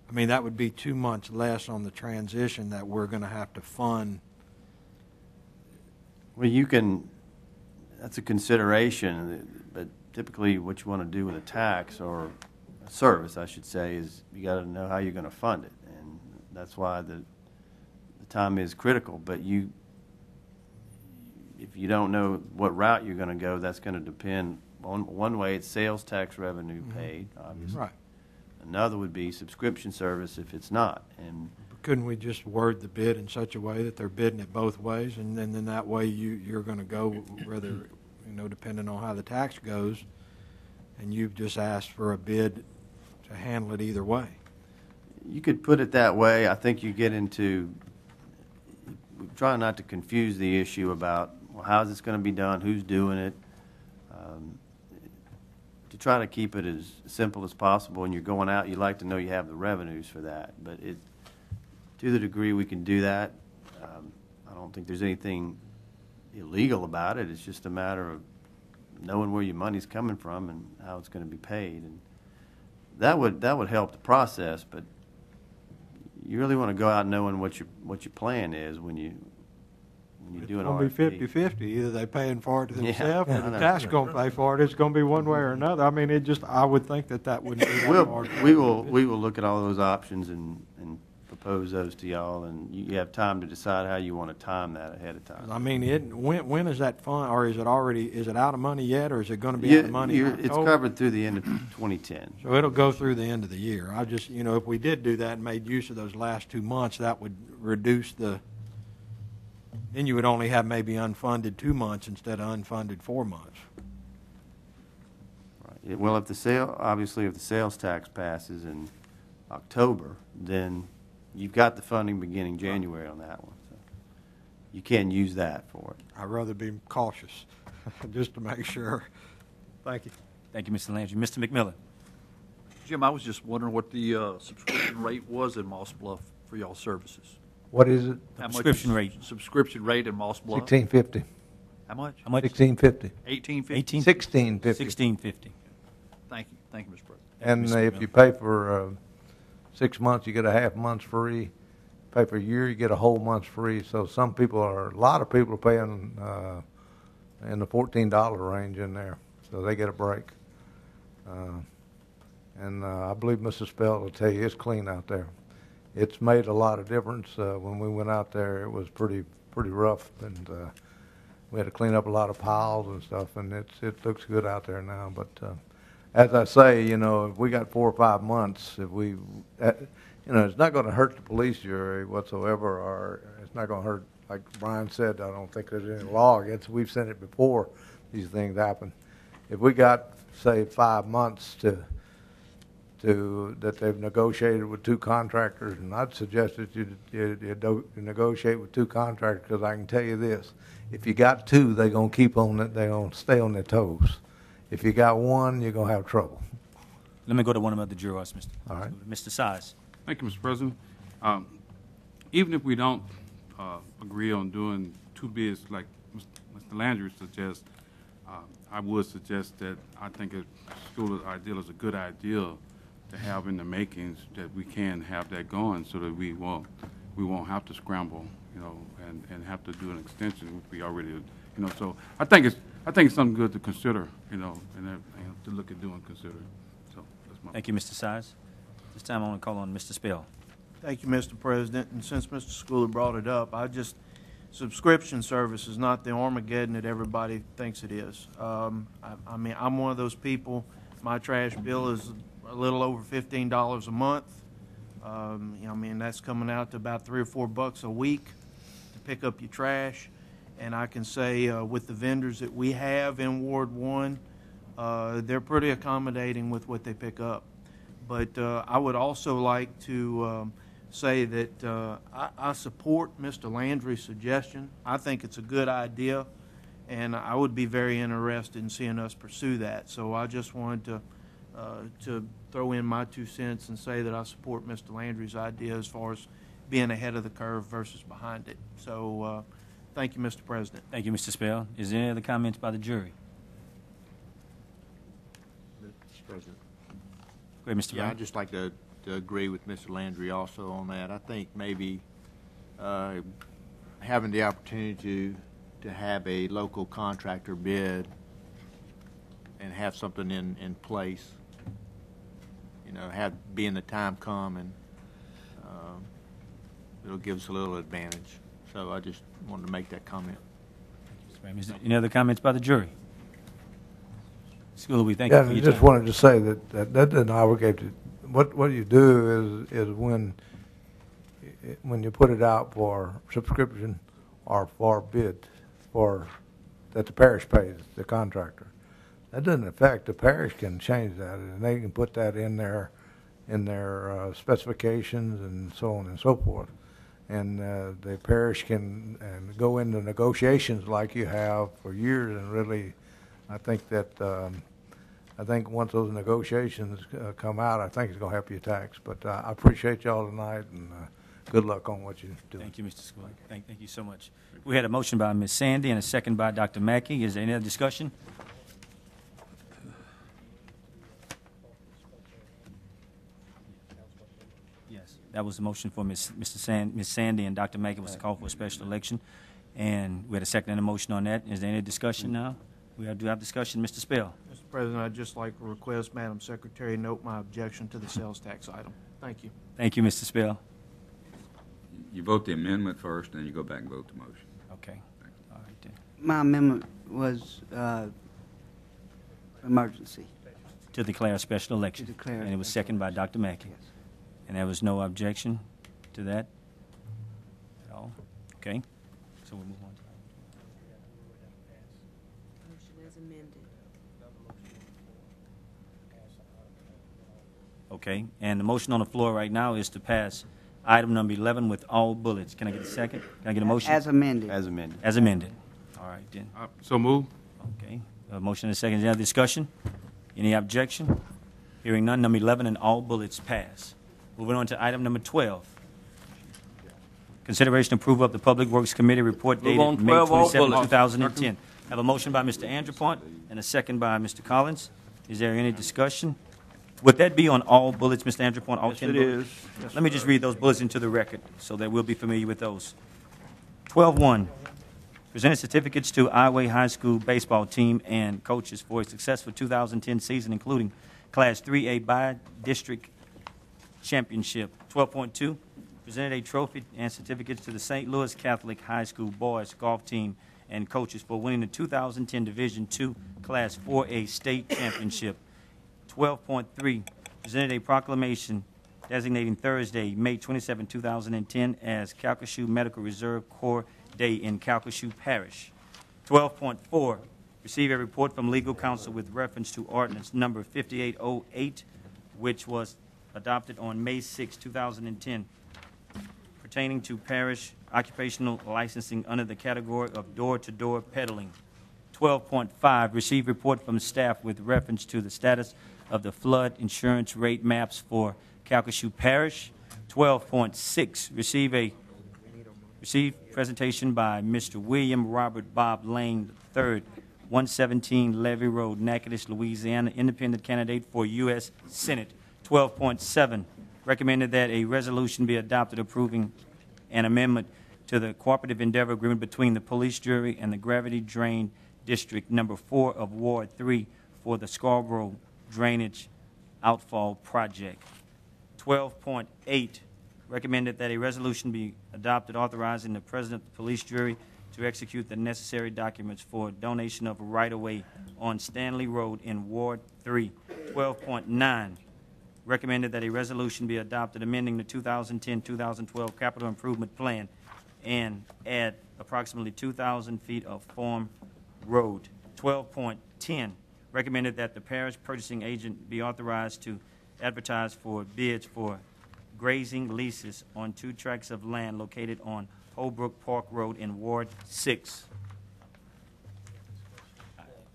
I mean, that would be 2 months less on the transition that we're going to have to fund. Well, you can, that's a consideration, but typically what you want to do with a tax or a service, I should say, is you got to know how you're going to fund it. And that's why the time is critical. But if you don't know what route you're going to go, that's going to depend on one way, it's sales tax revenue paid, obviously. Right. Another would be subscription service if it's not. And couldn't we just word the bid in such a way that they're bidding it both ways, and then that way you're going to go whether, depending on how the tax goes, and you've just asked for a bid to handle it either way? You could put it that way. I think you get into trying not to confuse the issue about, well, how's this going to be done, who's doing it, to try to keep it as simple as possible. And you're going out, you like to know you have the revenues for that. But to the degree we can do that, I don't think there's anything illegal about it. It's just a matter of knowing where your money's coming from and how it's going to be paid. And that would help the process, but you really want to go out knowing what your plan is when you do an RFP. It's going to be 50-50. Either they're paying for it themselves or the tax going to pay for it. It's going to be one way or another. I mean, I would think that wouldn't be that hard. We will look at all those options and propose those to y'all, and you have time to decide how you want to time that ahead of time. I mean, when is that fund, or is it out of money yet, or is it going to be out of money? It's covered through the end of 2010. So it'll go through the end of the year. I just, if we did do that and made use of those last 2 months, that would reduce then you would only have maybe unfunded 2 months instead of unfunded 4 months. Right. Well, if the sales tax passes in October, then you've got the funding beginning January on that one. So you can use that for it. I'd rather be cautious, just to make sure. Thank you. Thank you, Mr. Landry. Mr. McMillan. Jim, I was just wondering what the subscription rate was in Moss Bluff for y'all services. What is it? Subscription rate. Subscription rate in Moss Bluff. $16.50. How much? How much? $16.50. $18.50. $16.50. $16.50. Thank you, Mr. President. And if you pay for 6 months, you get a half month's free. Pay for a year, you get a whole month's free. So a lot of people are paying in the $14 range in there, so they get a break. And I believe Mrs. Spell will tell you it's clean out there. It's made a lot of difference. When we went out there, it was pretty rough, and we had to clean up a lot of piles and stuff, and it looks good out there now. But as I say, if we got 4 or 5 months, it's not going to hurt the police jury whatsoever, or it's not going to hurt, like Brian said, I don't think there's any law against it. We've seen it before these things happen. If we got, say, 5 months to that they've negotiated with two contractors, and I'd suggest that you negotiate with two contractors, because I can tell you this: if you got two, they're gonna keep on it. They're gonna stay on their toes. If you got one, you're gonna have trouble. Let me go to one of the jurors, Mr. All right. Mr. Size. Thank you, Mr. President. Even if we don't agree on doing two bids like Mr. Landry suggests, I would suggest that I think a school ideal is a good idea to have in the makings, that we can have that going so that we won't have to scramble, you know, and have to do an extension which we already, you know. So I think it's something good to consider, you know, and to look at doing, consider. So that's my. Thank you, Mr. Size. This time I want to call on Mr. Spell. Thank you, Mr. President. And since Mr. Schooler brought it up, subscription service is not the Armageddon that everybody thinks it is. I mean, I'm one of those people. My trash bill is a little over $15 a month. You know, I mean, that's coming out to about $3 or $4 a week to pick up your trash. And I can say with the vendors that we have in Ward 1, they're pretty accommodating with what they pick up. But I would also like to say that I support Mr. Landry's suggestion. I think it's a good idea, and I would be very interested in seeing us pursue that. So I just wanted to throw in my 2 cents and say that I support Mr. Landry's idea as far as being ahead of the curve versus behind it. So thank you, Mr. President. Thank you, Mr. Spell. Is there any other comments by the jury? Mr. President. Go ahead, Mr. Yeah, Brown. I'd just like to agree with Mr. Landry also on that. I think maybe having the opportunity to have a local contractor bid and have something in place, you know, being the time come, and it'll give us a little advantage. So I just wanted to make that comment. Is there any other comments by the jury? Schooler, we thank you for Yeah, I your just time. wanted to say that doesn't obligate you. What you do is when you put it out for subscription or for bid, that the parish pays the contractor, that doesn't affect, the parish can change that, and they can put that in their specifications and so on and so forth. And the parish can go into negotiations like you have for years, and really, I think that I think once those negotiations come out, I think it's going to help your tax. But I appreciate y'all tonight, and good luck on what you're doing. Thank you, Mr. Schooler. Thank you so much. We had a motion by Ms. Sandy and a second by Dr. Mackey. Is there any other discussion? Yes, that was the motion for Ms. Sandy and Dr. Mackey was to call for a special election. And we had a second and a motion on that. Is there any discussion now? We do have discussion. Mr. Spell. Mr. President, I'd just like to request Madam Secretary note my objection to the sales tax item. Thank you. Thank you, Mr. Spell. You vote the amendment first, then you go back and vote the motion. Okay. All right, then. My amendment was emergency. To declare a special election. To declare a and it was special seconded by Dr. Mackey. Yes. And there was no objection to that at all? Okay. So we'll move on to Motion as amended. Okay, and the motion on the floor right now is to pass item number 11 with all bullets. Can I get a second? Can I get a motion? As amended. As amended. As amended. All right, then. So move. Okay, a motion and a second. Is there any discussion? Any objection? Hearing none, number 11 and all bullets pass. Moving on to item number 12. Consideration approval of the Public Works Committee report Move on dated May 12, all 27, bullets. 2010. Have a motion by Mr. Andrepont and a second by Mr. Collins. Is there any discussion? Would that be on all bullets, Mr. Andrepont, all 10 bullets? Yes, Let me just read those bullets into the record so that we'll be familiar with those. 12-1, presented certificates to Iowa High School baseball team and coaches for a successful 2010 season, including Class 3A by-district championship. 12.2, presented a trophy and certificates to the St. Louis Catholic High School boys golf team and coaches for winning the 2010 Division II Class 4A state championship. 12.3, presented a proclamation designating Thursday, May 27, 2010 as Calcasieu Medical Reserve Corps Day in Calcasieu Parish. 12.4, receive a report from legal counsel with reference to ordinance number 5808, which was adopted on May 6, 2010, pertaining to parish occupational licensing under the category of door-to-door peddling. 12.5, receive report from staff with reference to the status of the flood insurance rate maps for Calcasieu Parish. 12.6, receive presentation by Mr. William Robert Bob Lane III, 117 Levy Road, Natchitoches, Louisiana, independent candidate for U.S. Senate. 12.7, recommended that a resolution be adopted approving an amendment to the cooperative endeavor agreement between the police jury and the Gravity Drain District Number 4 of Ward 3 for the Scarborough Drainage Outfall Project. 12.8, recommended that a resolution be adopted authorizing the president of the police jury to execute the necessary documents for donation of right-of-way on Stanley Road in Ward 3. 12.9, recommended that a resolution be adopted amending the 2010-2012 capital improvement plan and add approximately 2,000 feet of Farm Road. 12.10, recommended that the parish purchasing agent be authorized to advertise for bids for grazing leases on 2 tracts of land located on Holbrook Park Road in Ward 6.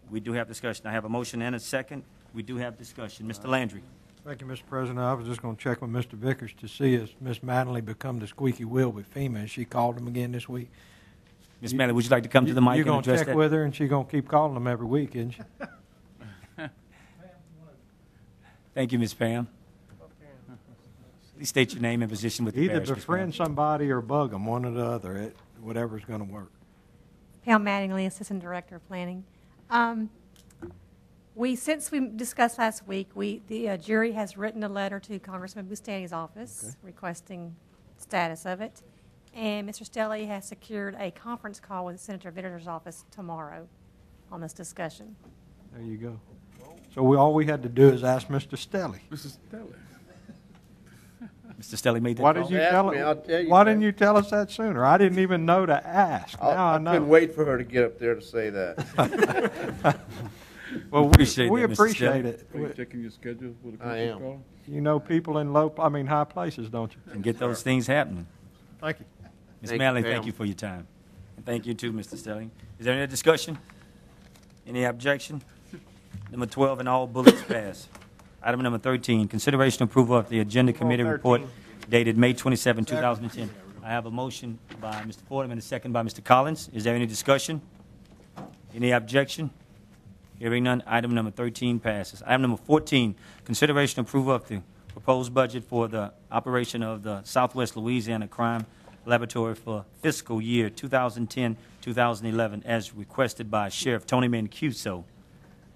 We do have discussion. I have a motion and a second. We do have discussion. Mr. Landry. Thank you, Mr. President. I was just going to check with Mr. Vickers to see if Ms. Mattingly become the squeaky wheel with FEMA, and she called him again this week. Ms. Mattingly, would you like to come to the mic and address that? You're going to check with her, and she's going to keep calling them every week, isn't she? Thank you, Ms. Pam. Please state your name and position with the Either parish. befriend somebody or bug them, one or the other, whatever's going to work. Pam Mattingly, Assistant Director of Planning. Since we discussed last week, the jury has written a letter to Congressman Bustani's office requesting status of it, and Mr. Stelly has secured a conference call with Senator Vitter's office tomorrow on this discussion. There you go. So all we had to do is ask Mr. Stelly. Mrs. Stelly. Mr. Stelly made that Why call? did you tell us? Why didn't you tell us that sooner? I didn't even know to ask. Now I know. I couldn't wait for her to get up there to say that. Well, we appreciate it. Are you checking your schedule with a I am. call? You know people in high places, don't you? And get those things happening. Thank you. Ms. Thank Mattingly, you, thank Pam. you for your time. And thank you too, Mr. Stelling. Is there any discussion? Any objection? Number 12, and all bullets passed. Item number 13, consideration approval of the Agenda Committee report dated May 27, 2010. I have a motion by Mr. Fordham and a second by Mr. Collins. Is there any discussion? Any objection? Hearing none, item number 13 passes. Item number 14, consideration approval of the proposed budget for the operation of the Southwest Louisiana Crime Laboratory for fiscal year 2010-2011 as requested by Sheriff Tony Mancuso.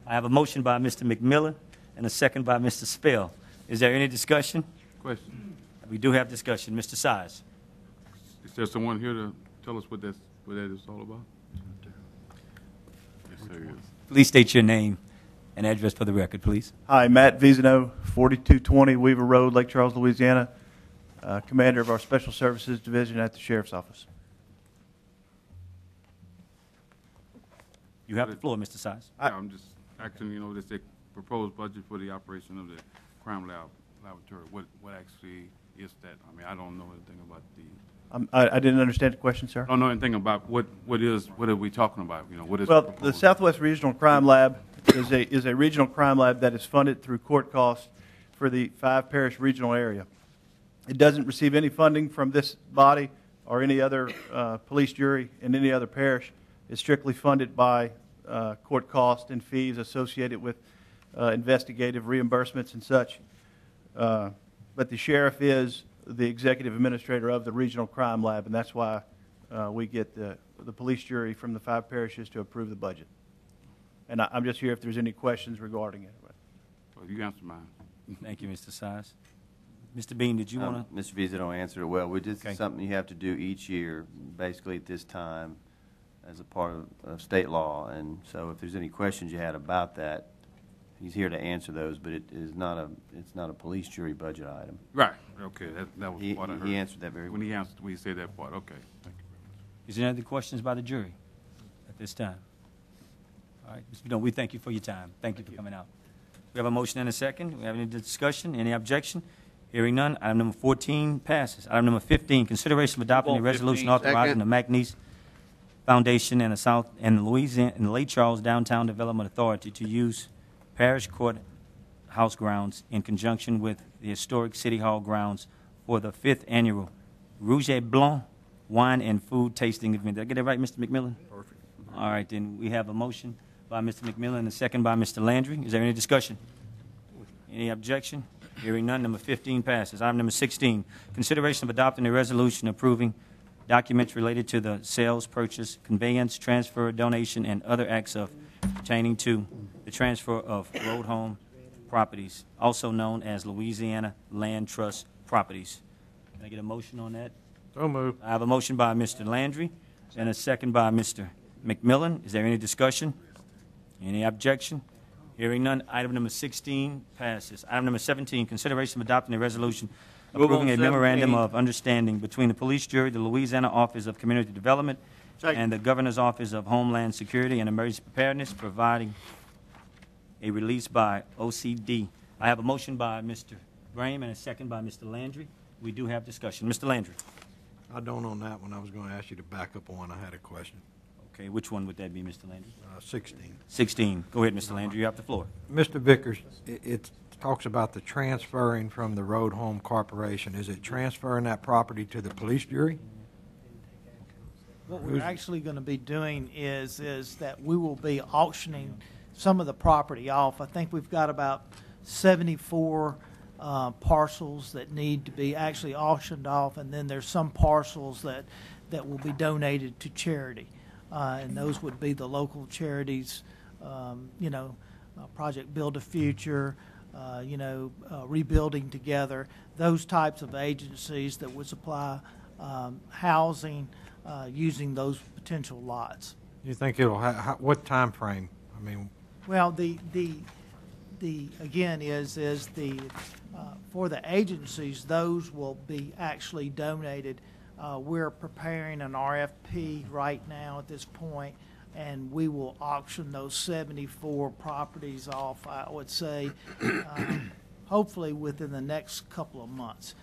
I have a motion by Mr. McMillan and a second by Mr. Spell. Is there any discussion? Question. We do have discussion. Mr. Size. Is there someone here to tell us what that is all about? Yes, there is. Please state your name and address for the record, please. Hi, Matt Vizino, 4220 Weaver Road, Lake Charles, Louisiana, commander of our Special Services Division at the Sheriff's Office. You have the floor, Mr. Size. I'm just asking, this is a proposed budget for the operation of the crime laboratory. What actually is that? I mean, I don't know anything about the... I didn't understand the question, sir. I don't know anything about what are we talking about? What is Well, the Southwest Regional Crime Lab is a regional crime lab that is funded through court costs for the 5-parish regional area. It doesn't receive any funding from this body or any other police jury in any other parish. It's strictly funded by court costs and fees associated with investigative reimbursements and such. But the sheriff is the executive administrator of the regional crime lab, and that's why we get the police jury from the 5 parishes to approve the budget. And I'm just here if there's any questions regarding it. Well, you answered mine. Thank you, Mr. Size. Mr. Bean, did you want to? Mr. Vizino answered it well. We just something you have to do each year, basically at this time, as a part of state law. And so, if there's any questions you had about that, he's here to answer those. But it's not a police jury budget item. Right. Okay. That was what I heard. He answered that very well. When he said that part. Okay. Thank you. Is there any other questions by the jury at this time? All right, Mr. Bidon, we thank you for your time. Thank you for coming out. We We have a motion and a second. We have any discussion? Any objection? Hearing none. Item number 14 passes. Item number 15, consideration of adopting a Vote resolution 15. authorizing the McNeese Foundation and the Lake Charles Downtown Development Authority to use Parish Court House grounds in conjunction with the historic City Hall grounds for the 5th annual Rouge et Blanc wine and food tasting event. Did I get that right, Mr. McMillan? Perfect. All right, then we have a motion by Mr. McMillan and a second by Mr. Landry. Is there any discussion? Any objection? Hearing none, number 15 passes. Item number 16, consideration of adopting a resolution approving documents related to the sales, purchase, conveyance, transfer, donation, and other acts of pertaining to the transfer of road home properties, also known as Louisiana Land Trust properties. Can I get a motion on that? So moved. I have a motion by Mr. Landry and a second by Mr. McMillan. Is there any discussion? Any objection? Hearing none, item number 16 passes. Item number 17, consideration of adopting a resolution Move approving on a memorandum 17. of understanding between the Police Jury, the Louisiana Office of Community Development, and the Governor's Office of Homeland Security and Emergency Preparedness, providing a release by OCD. I have a motion by Mr. Graham and a second by Mr. Landry. We do have discussion. Mr. Landry. I don't on that one. I was going to ask you to back up on. I had a question. Okay, which one would that be, Mr. Landry? 16. 16. Go ahead, Mr. Landry. You have the floor. Mr. Vickers, it talks about the transferring from the Road Home Corporation. Is it transferring that property to the police jury? What we're actually going to be doing is that we will be auctioning some of the property off. I think we've got about 74 parcels that need to be actually auctioned off, and then there's some parcels that will be donated to charity. And those would be the local charities, Project Build a Future, Rebuilding Together, those types of agencies that would supply housing using those potential lots. You think it'll what time frame? I mean, well, the again is the for the agencies, those will be actually donated. We're preparing an RFP right now at this point, and we will auction those 74 properties off, I would say, hopefully within the next couple of months.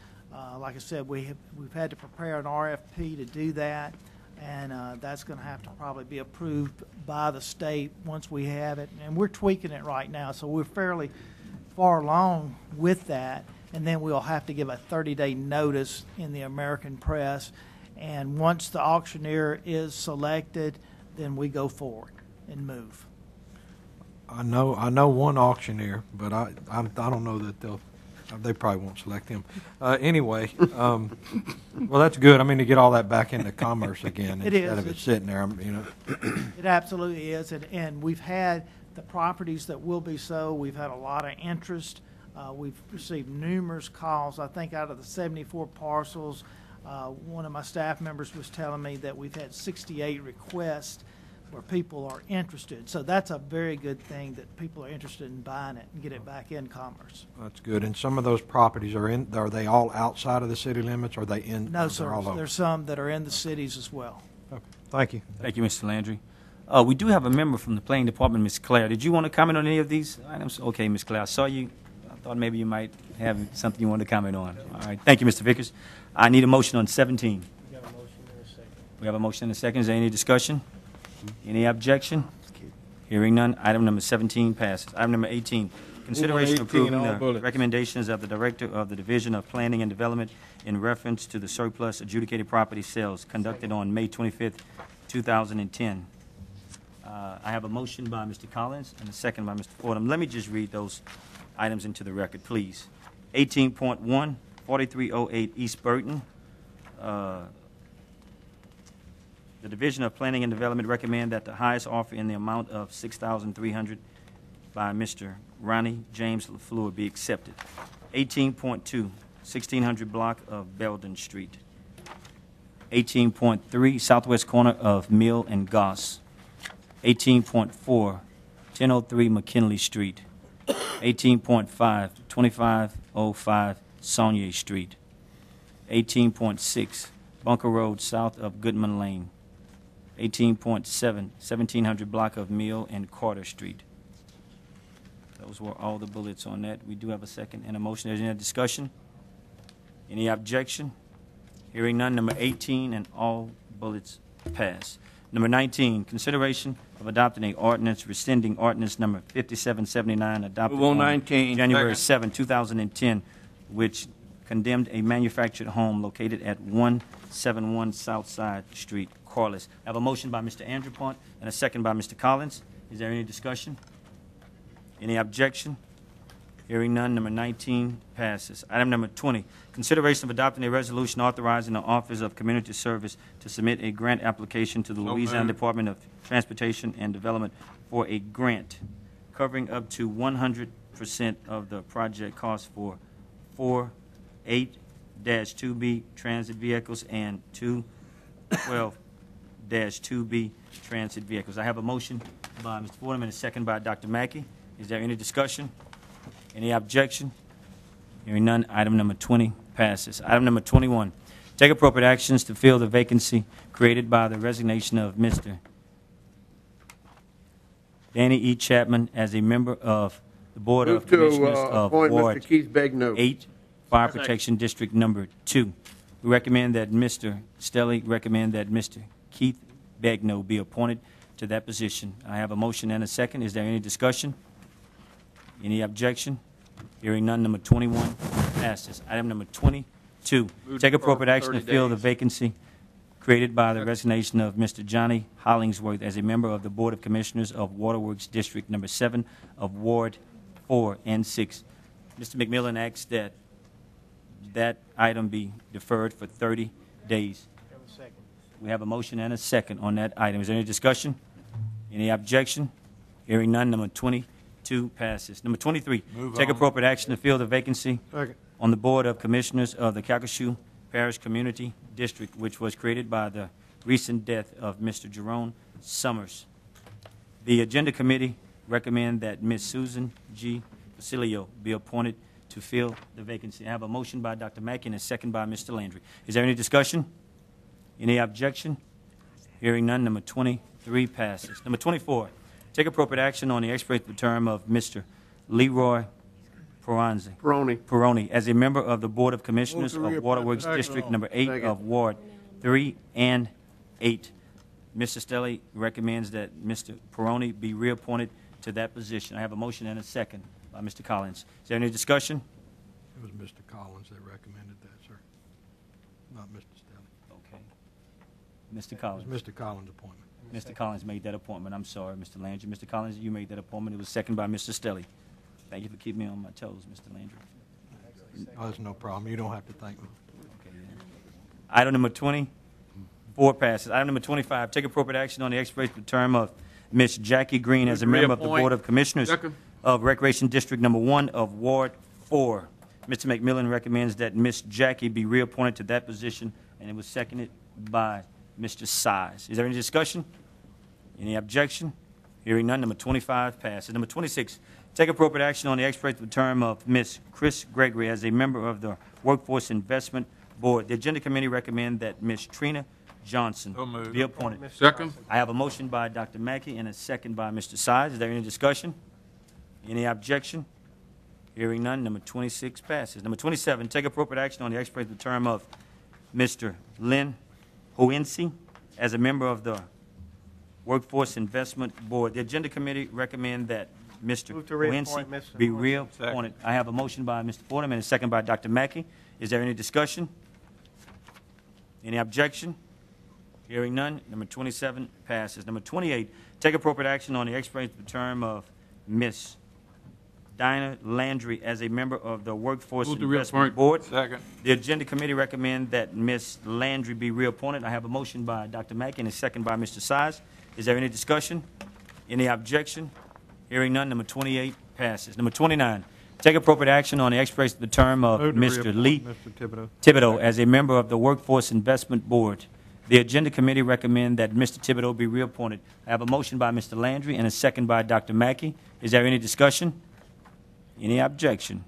Like I said, we've had to prepare an RFP to do that, and that's going to have to probably be approved by the state once we have it. And we're tweaking it right now, so we're fairly far along with that. And then we'll have to give a 30-day notice in the American press. And once the auctioneer is selected, then we go forward and move. I know one auctioneer, but I don't know that they probably won't select him. Anyway, well, that's good. I mean, to get all that back into commerce again instead of it sitting there, It absolutely is, and we've had the properties that will be sold. We've had a lot of interest. We've received numerous calls. I think out of the 74 parcels, one of my staff members was telling me that we've had 68 requests where people are interested. So that's a very good thing, that people are interested in buying it and get it back in commerce. That's good. And some of those properties are they all outside of the city limits, or are they in? No, sir. There's some that are in the cities as well. Okay. Thank you. Thank you, Mr. Landry. We do have a member from the planning department, Ms. Claire. Did you want to comment on any of these items? Okay, Ms. Claire, I saw you. I thought maybe you might have something you wanted to comment on. All right. Thank you, Mr. Vickers. I need a motion on 17. We have a motion and a second. We have a motion and a second. Is there any discussion? Any objection? Hearing none, item number 17 passes. Item number 18, consideration of approving the recommendations of the Director of the Division of Planning and Development in reference to the surplus adjudicated property sales conducted on May 25th, 2010. I have a motion by Mr. Collins and a second by Mr. Fordham. Let me just read those items into the record, please. 18.1, 4308 East Burton. The Division of Planning and Development recommend that the highest offer in the amount of $6,300 by Mr. Ronnie James LaFleur be accepted. 18.2, 1600 block of Belden Street. 18.3, southwest corner of Mill and Goss. 18.4, 1003 McKinley Street. 18.5, 2505 Saunier Street. 18.6, Bunker Road south of Goodman Lane. 18.7, 1700 block of Mill and Carter Street. Those were all the bullets on that. We do have a second and a motion. There's any discussion? Any objection? Hearing none. Number 18, and all bullets pass. Number 19, consideration of adopting a ordinance rescinding ordinance number 5779 adopted Move on on 19. January Second. 7, 2010, which condemned a manufactured home located at 171 Southside Street, Corliss. I have a motion by Mr. Andrew Pont and a second by Mr. Collins. Is there any discussion? Any objection? Hearing none, number 19 passes. Item number 20, consideration of adopting a resolution authorizing the Office of Community Service to submit a grant application to the Louisiana Department of Transportation and Development for a grant covering up to 100% of the project cost for 4 8-2B transit vehicles and 2 12-2B transit vehicles. I have a motion by Mr. Fordham and a second by Dr. Mackey. Is there any discussion? Any objection? Hearing none, item number 20 passes. Item number 21, take appropriate actions to fill the vacancy created by the resignation of Mr. Danny E. Chapman as a member of the Board of Commissioners of appoint Ward Mr. Keith Begnaud. 8, Fire Protection District Number 2. We recommend that Mr. Stelly recommend that Mr. Keith Begnaud be appointed to that position. I have a motion and a second. Is there any discussion? Any objection? Hearing none, number 21 passes. Item number 22, take appropriate action to fill the vacancy created by the resignation of Mr. Johnny Hollingsworth as a member of the Board of Commissioners of Waterworks District Number 7 of Ward 4 and 6. Mr. McMillan asks that that item be deferred for 30 days. We have a motion and a second on that item. Is there any discussion? Any objection? Hearing none, number 22 passes. Number 23, take appropriate action to fill the vacancy on the Board of Commissioners of the Calcasieu Parish Community District, which was created by the recent death of Mr. Jerome Summers. The Agenda Committee recommend that Ms. Susan G. Facilio be appointed to fill the vacancy. I have a motion by Dr. Mackey and a second by Mr. Landry. Is there any discussion? Any objection? Hearing none, number 23 passes. Number 24, take appropriate action on the expiration of the term of Mr. Leroy Peroni as a member of the Board of Commissioners of Waterworks District Number 8 of Ward 3 and 8. Mr. Stelly recommends that Mr. Peroni be reappointed to that position. I have a motion and a second by Mr. Collins. Is there any discussion? It was Mr. Collins that recommended that, sir, not Mr. Stelly. Okay. Mr. Collins. It was Mr. Collins' appointment. Mr. Collins made that appointment. I'm sorry, Mr. Landry. Mr. Collins, you made that appointment. It was seconded by Mr. Stelly. Thank you for keeping me on my toes, Mr. Landry. Oh, there's no problem. You don't have to thank me. Okay, then. Item number 24 passes. Item number 25, take appropriate action on the expiration of the term of Ms. Jackie Green as a member of the Board of Commissioners of Recreation District Number 1 of Ward 4. Mr. McMillan recommends that Ms. Jackie be reappointed to that position, and it was seconded by Mr. Size. Is there any discussion? Any objection? Hearing none, number 25 passes. Number 26, take appropriate action on the expiration of the term of Ms. Chris Gregory as a member of the Workforce Investment Board. The Agenda Committee recommend that Ms. Trina Johnson be appointed. Second. I have a motion by Dr. Mackey and a second by Mr. Size. Is there any discussion? Any objection? Hearing none, number 26 passes. Number 27, take appropriate action on the expiration of the term of Mr. Lynn Hoensi as a member of the Workforce Investment Board. The Agenda Committee recommend that Mr. Hoensi be reappointed. I have a motion by Mr. Fordham and a second by Dr. Mackey. Is there any discussion? Any objection? Hearing none, number 27 passes. Number 28, take appropriate action on the expiration of the term of Ms. Dinah Landry as a member of the Workforce Investment Board. Second. The Agenda Committee recommend that Ms. Landry be reappointed. I have a motion by Dr. Mackey and a second by Mr. Size. Is there any discussion? Any objection? Hearing none, number 28 passes. Number 29, take appropriate action on the expiration of the term of Mr. Lee Thibodeau as a member of the Workforce Investment Board. The Agenda Committee recommend that Mr. Thibodeau be reappointed. I have a motion by Mr. Landry and a second by Dr. Mackey. Is there any discussion? Any objection?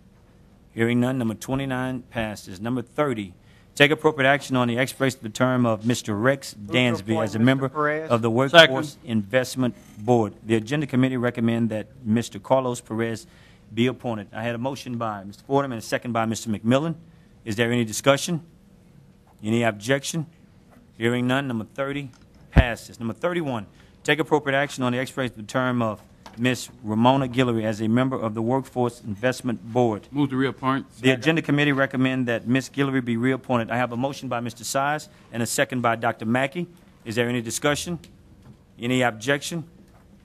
Hearing none, number 29 passes. Number 30, Take appropriate action on the expiration of the term of Mr. Rex Dansby appoint as a Mr. member Perez. of the Workforce Investment Board. The Agenda Committee recommend that Mr. Carlos Perez be appointed. I had a motion by Mr. Fordham and a second by Mr. McMillan. Is there any discussion? Any objection? Hearing none. Number 30 passes. Number 31, take appropriate action on the expiration of the term of Ms. Ramona Guillory as a member of the Workforce Investment Board. Move to reappoint. The Agenda Committee recommend that Ms. Guillory be reappointed. I have a motion by Mr. Size and a second by Dr. Mackey. Is there any discussion? Any objection?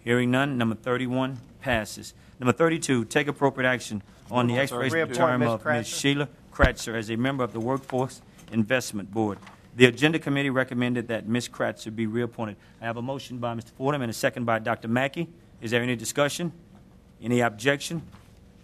Hearing none. Number 31 passes. Number 32, take appropriate action on the expiration of the term of Ms. Sheila Kratzer as a member of the Workforce Investment Board. The Agenda Committee recommended that Ms. Kratzer be reappointed. I have a motion by Mr. Fordham and a second by Dr. Mackey. Is there any discussion? Any objection?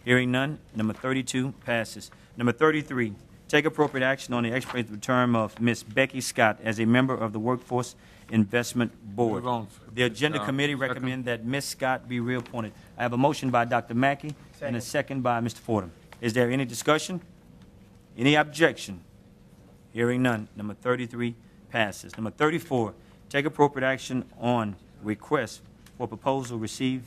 Hearing none. Number 32 passes. Number 33, take appropriate action on the expiration of the term of Ms. Becky Scott as a member of the Workforce Investment Board. Move on. The Agenda Committee recommend that Ms. Scott be reappointed. I have a motion by Dr. Mackey and a second by Mr. Fordham. Is there any discussion? Any objection? Hearing none. Number 33 passes. Number 34, take appropriate action on request for proposal received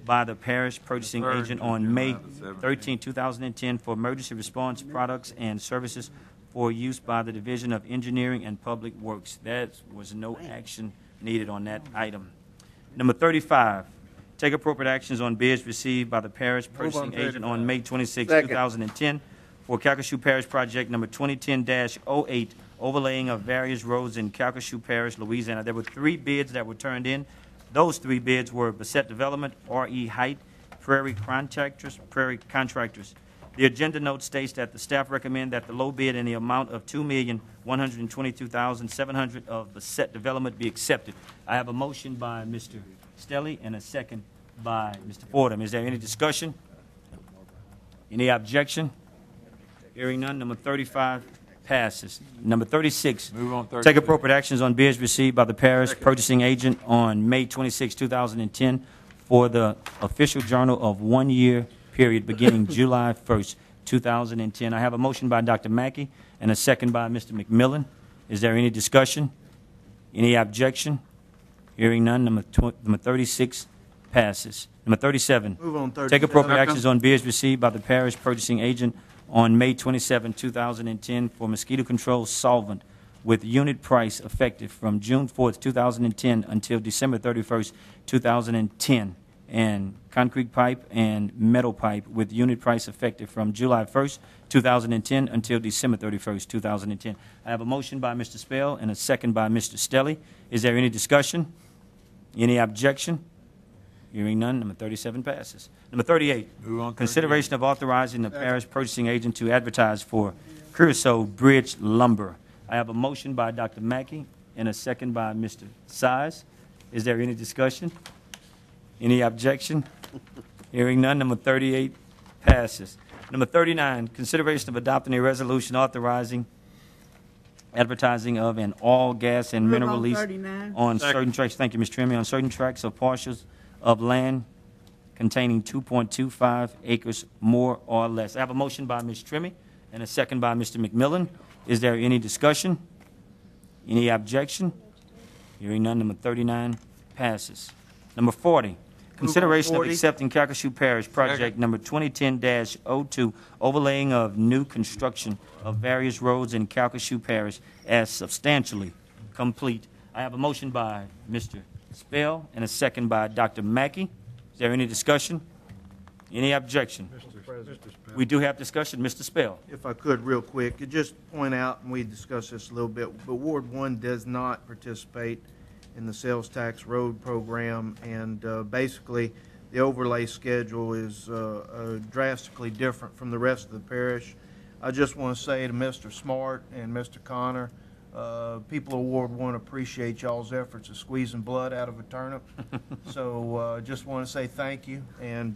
by the parish purchasing agent on May 13, 2010 for emergency response products and services for use by the Division of Engineering and Public Works. There was no action needed on that item. Number 35, take appropriate actions on bids received by the parish purchasing agent on May 26, 2010 for Calcasieu Parish Project number 2010-08, overlaying of various roads in Calcasieu Parish, Louisiana. There were 3 bids that were turned in. Those 3 bids were Bassett Development, R.E. Height, Prairie Contractors. The agenda note states that the staff recommend that the low bid in the amount of $2,122,700 of Bassett Development be accepted. I have a motion by Mr. Stelly and a second by Mr. Fordham. Is there any discussion? Any objection? Hearing none. Number 35 passes. Number 36, Move on 36. take appropriate actions on bids received by the parish purchasing agent on May 26, 2010 for the official journal of 1-year period beginning July 1st, 2010. I have a motion by Dr. Mackey and a second by Mr. McMillan. Is there any discussion? Any objection? Hearing none. Number 36 passes. Number 37, Move on 37. take appropriate actions on bids received by the parish purchasing agent on May 27, 2010 for mosquito control solvent with unit price effective from June 4th, 2010 until December 31st, 2010, and concrete pipe and metal pipe with unit price effective from July 1st, 2010 until December 31st, 2010. I have a motion by Mr. Spell and a second by Mr. Stelly. Is there any discussion? Any objection? Hearing none, number 37 passes. Number 38, Move on 38. consideration of authorizing the parish purchasing agent to advertise for Creosote Bridge lumber. I have a motion by Dr. Mackey and a second by Mr. Size. Is there any discussion? Any objection? Hearing none, number 38 passes. Number 39, consideration of adopting a resolution authorizing advertising of an all gas and mineral lease on certain tracts. Thank you, Ms. Trimmy. On certain tracts or parcels of land containing 2.25 acres more or less. I have a motion by Ms. Trimmy and a second by Mr. McMillan. Is there any discussion? Any objection? Hearing none, number 39 passes. Number 40, consideration of 40. accepting Calcasieu Parish Project number 2010-02, overlaying of new construction of various roads in Calcasieu Parish as substantially complete. I have a motion by Mr. Spell and a second by Dr. Mackey. Is there any discussion? Any objection? We do have discussion. Mr. Spell. If I could, real quick, could just point out, and we discussed this a little bit, but Ward 1 does not participate in the sales tax road program, and basically the overlay schedule is drastically different from the rest of the parish. I just want to say to Mr. Smart and Mr. Connor, people of Ward 1 appreciate y'all's efforts of squeezing blood out of a turnip. So just want to say thank you, and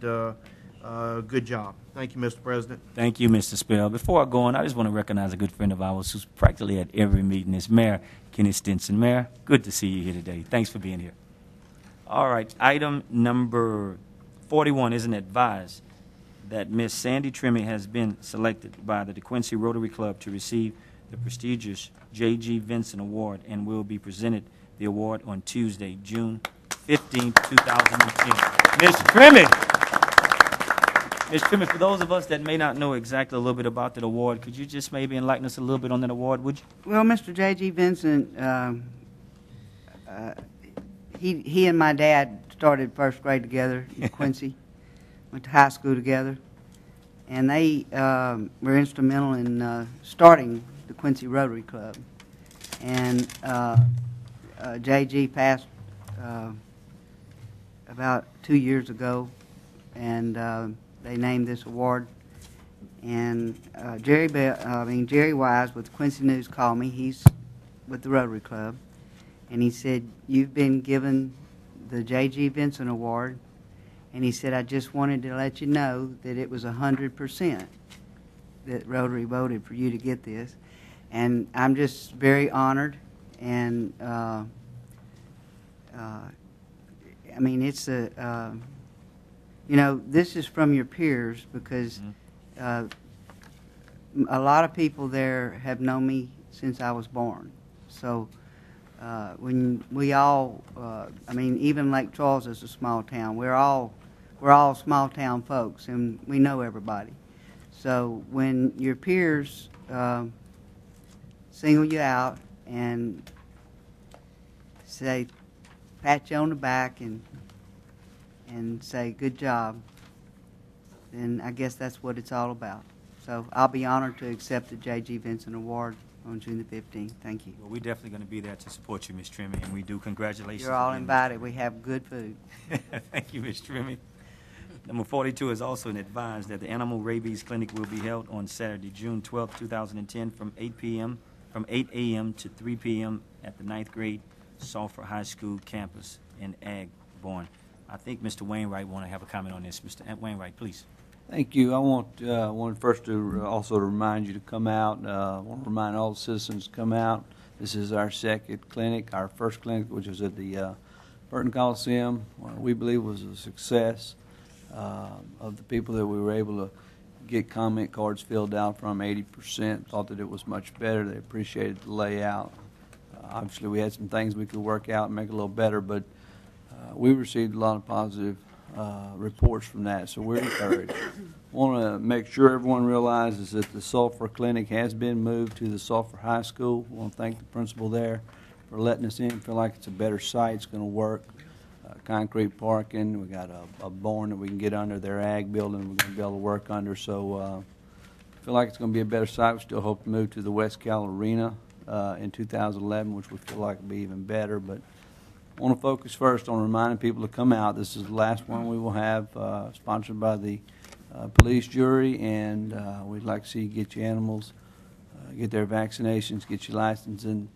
good job. Thank you, Mr. President. Thank you, Mr. Spell. Before I go on, I just want to recognize a good friend of ours who's practically at every meeting. It's Mayor Kenny Stinson. Mayor, good to see you here today. Thanks for being here. All right, item number 41 is an advise that Miss Sandy Trimmy has been selected by the DeQuincy Rotary Club to receive the prestigious J.G. Vincent Award and will be presented the award on Tuesday, June 15, 2010. Ms. Trimmy. Ms. Trimmy, for those of us that may not know exactly a little bit about that award, could you just maybe enlighten us a little bit on that award, would you? Well, Mr. J.G. Vincent, he and my dad started first grade together in Quincy, went to high school together, and they were instrumental in starting the Quincy Rotary Club. And J.G. passed about 2 years ago, and they named this award. And Jerry Wise with Quincy News called me. He's with the Rotary Club, and he said, "You've been given the J.G. Vincent Award," and he said, "I just wanted to let you know that it was 100% that Rotary voted for you to get this." And I'm just very honored, and I mean, it's a, you know, this is from your peers, because a lot of people there have known me since I was born. So when we all, I mean, even Lake Charles is a small town. We're all small town folks, and we know everybody. So when your peers single you out and say, pat you on the back and say good job, then I guess that's what it's all about. So I'll be honored to accept the J.G. Vincent Award on June the 15th. Thank you. Well, we're definitely going to be there to support you, Ms. Trimmy, and we do. Congratulations. You're all again. invited. We have good food. Thank you, Ms. Trimmy. Number 42 is also advised that the Animal Rabies Clinic will be held on Saturday, June 12, 2010, from 8 a.m. to 3 p.m. at the 9th grade Sulphur High School campus in Agborn. I think Mr. Wainwright want to have a comment on this. Mr. Wainwright, please. Thank you. I want first to also remind you to come out. I want to remind all the citizens to come out. This is our second clinic. Our first clinic, which was at the Burton Coliseum, we believe was a success. Of the people that we were able to get comment cards filled out from, 80% thought that it was much better. They appreciated the layout. Obviously, we had some things we could work out and make it a little better, but we received a lot of positive reports from that, so we're encouraged. Want to make sure everyone realizes that the Sulphur Clinic has been moved to the Sulphur High School. We want to thank the principal there for letting us in. Feel like it's a better site. It's going to work. Concrete parking. We got a barn that we can get under their ag building. We're going to be able to work under. So feel like it's going to be a better site. We still hope to move to the West Cal Arena in 2011, which we feel like will be even better. But I want to focus first on reminding people to come out. This is the last one we will have, sponsored by the police jury, and we'd like to see you get your animals, get their vaccinations, get your licensing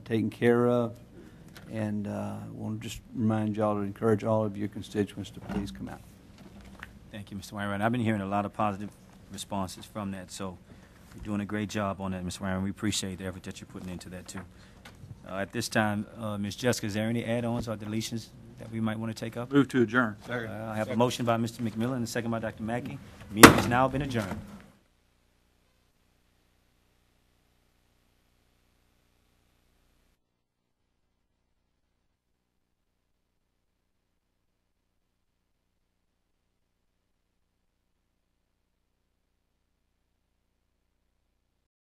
taken care of. And I want to just remind y'all to encourage all of your constituents to please come out. Thank you, Mr. Wainwright. I've been hearing a lot of positive responses from that, so you're doing a great job on that, Mr. Wainwright. We appreciate the effort that you're putting into that, too. At this time, Ms. Jessica, is there any add-ons or deletions that we might want to take up? Move to adjourn. I have a motion by Mr. McMillan and a second by Dr. Mackey. Meeting has now been adjourned.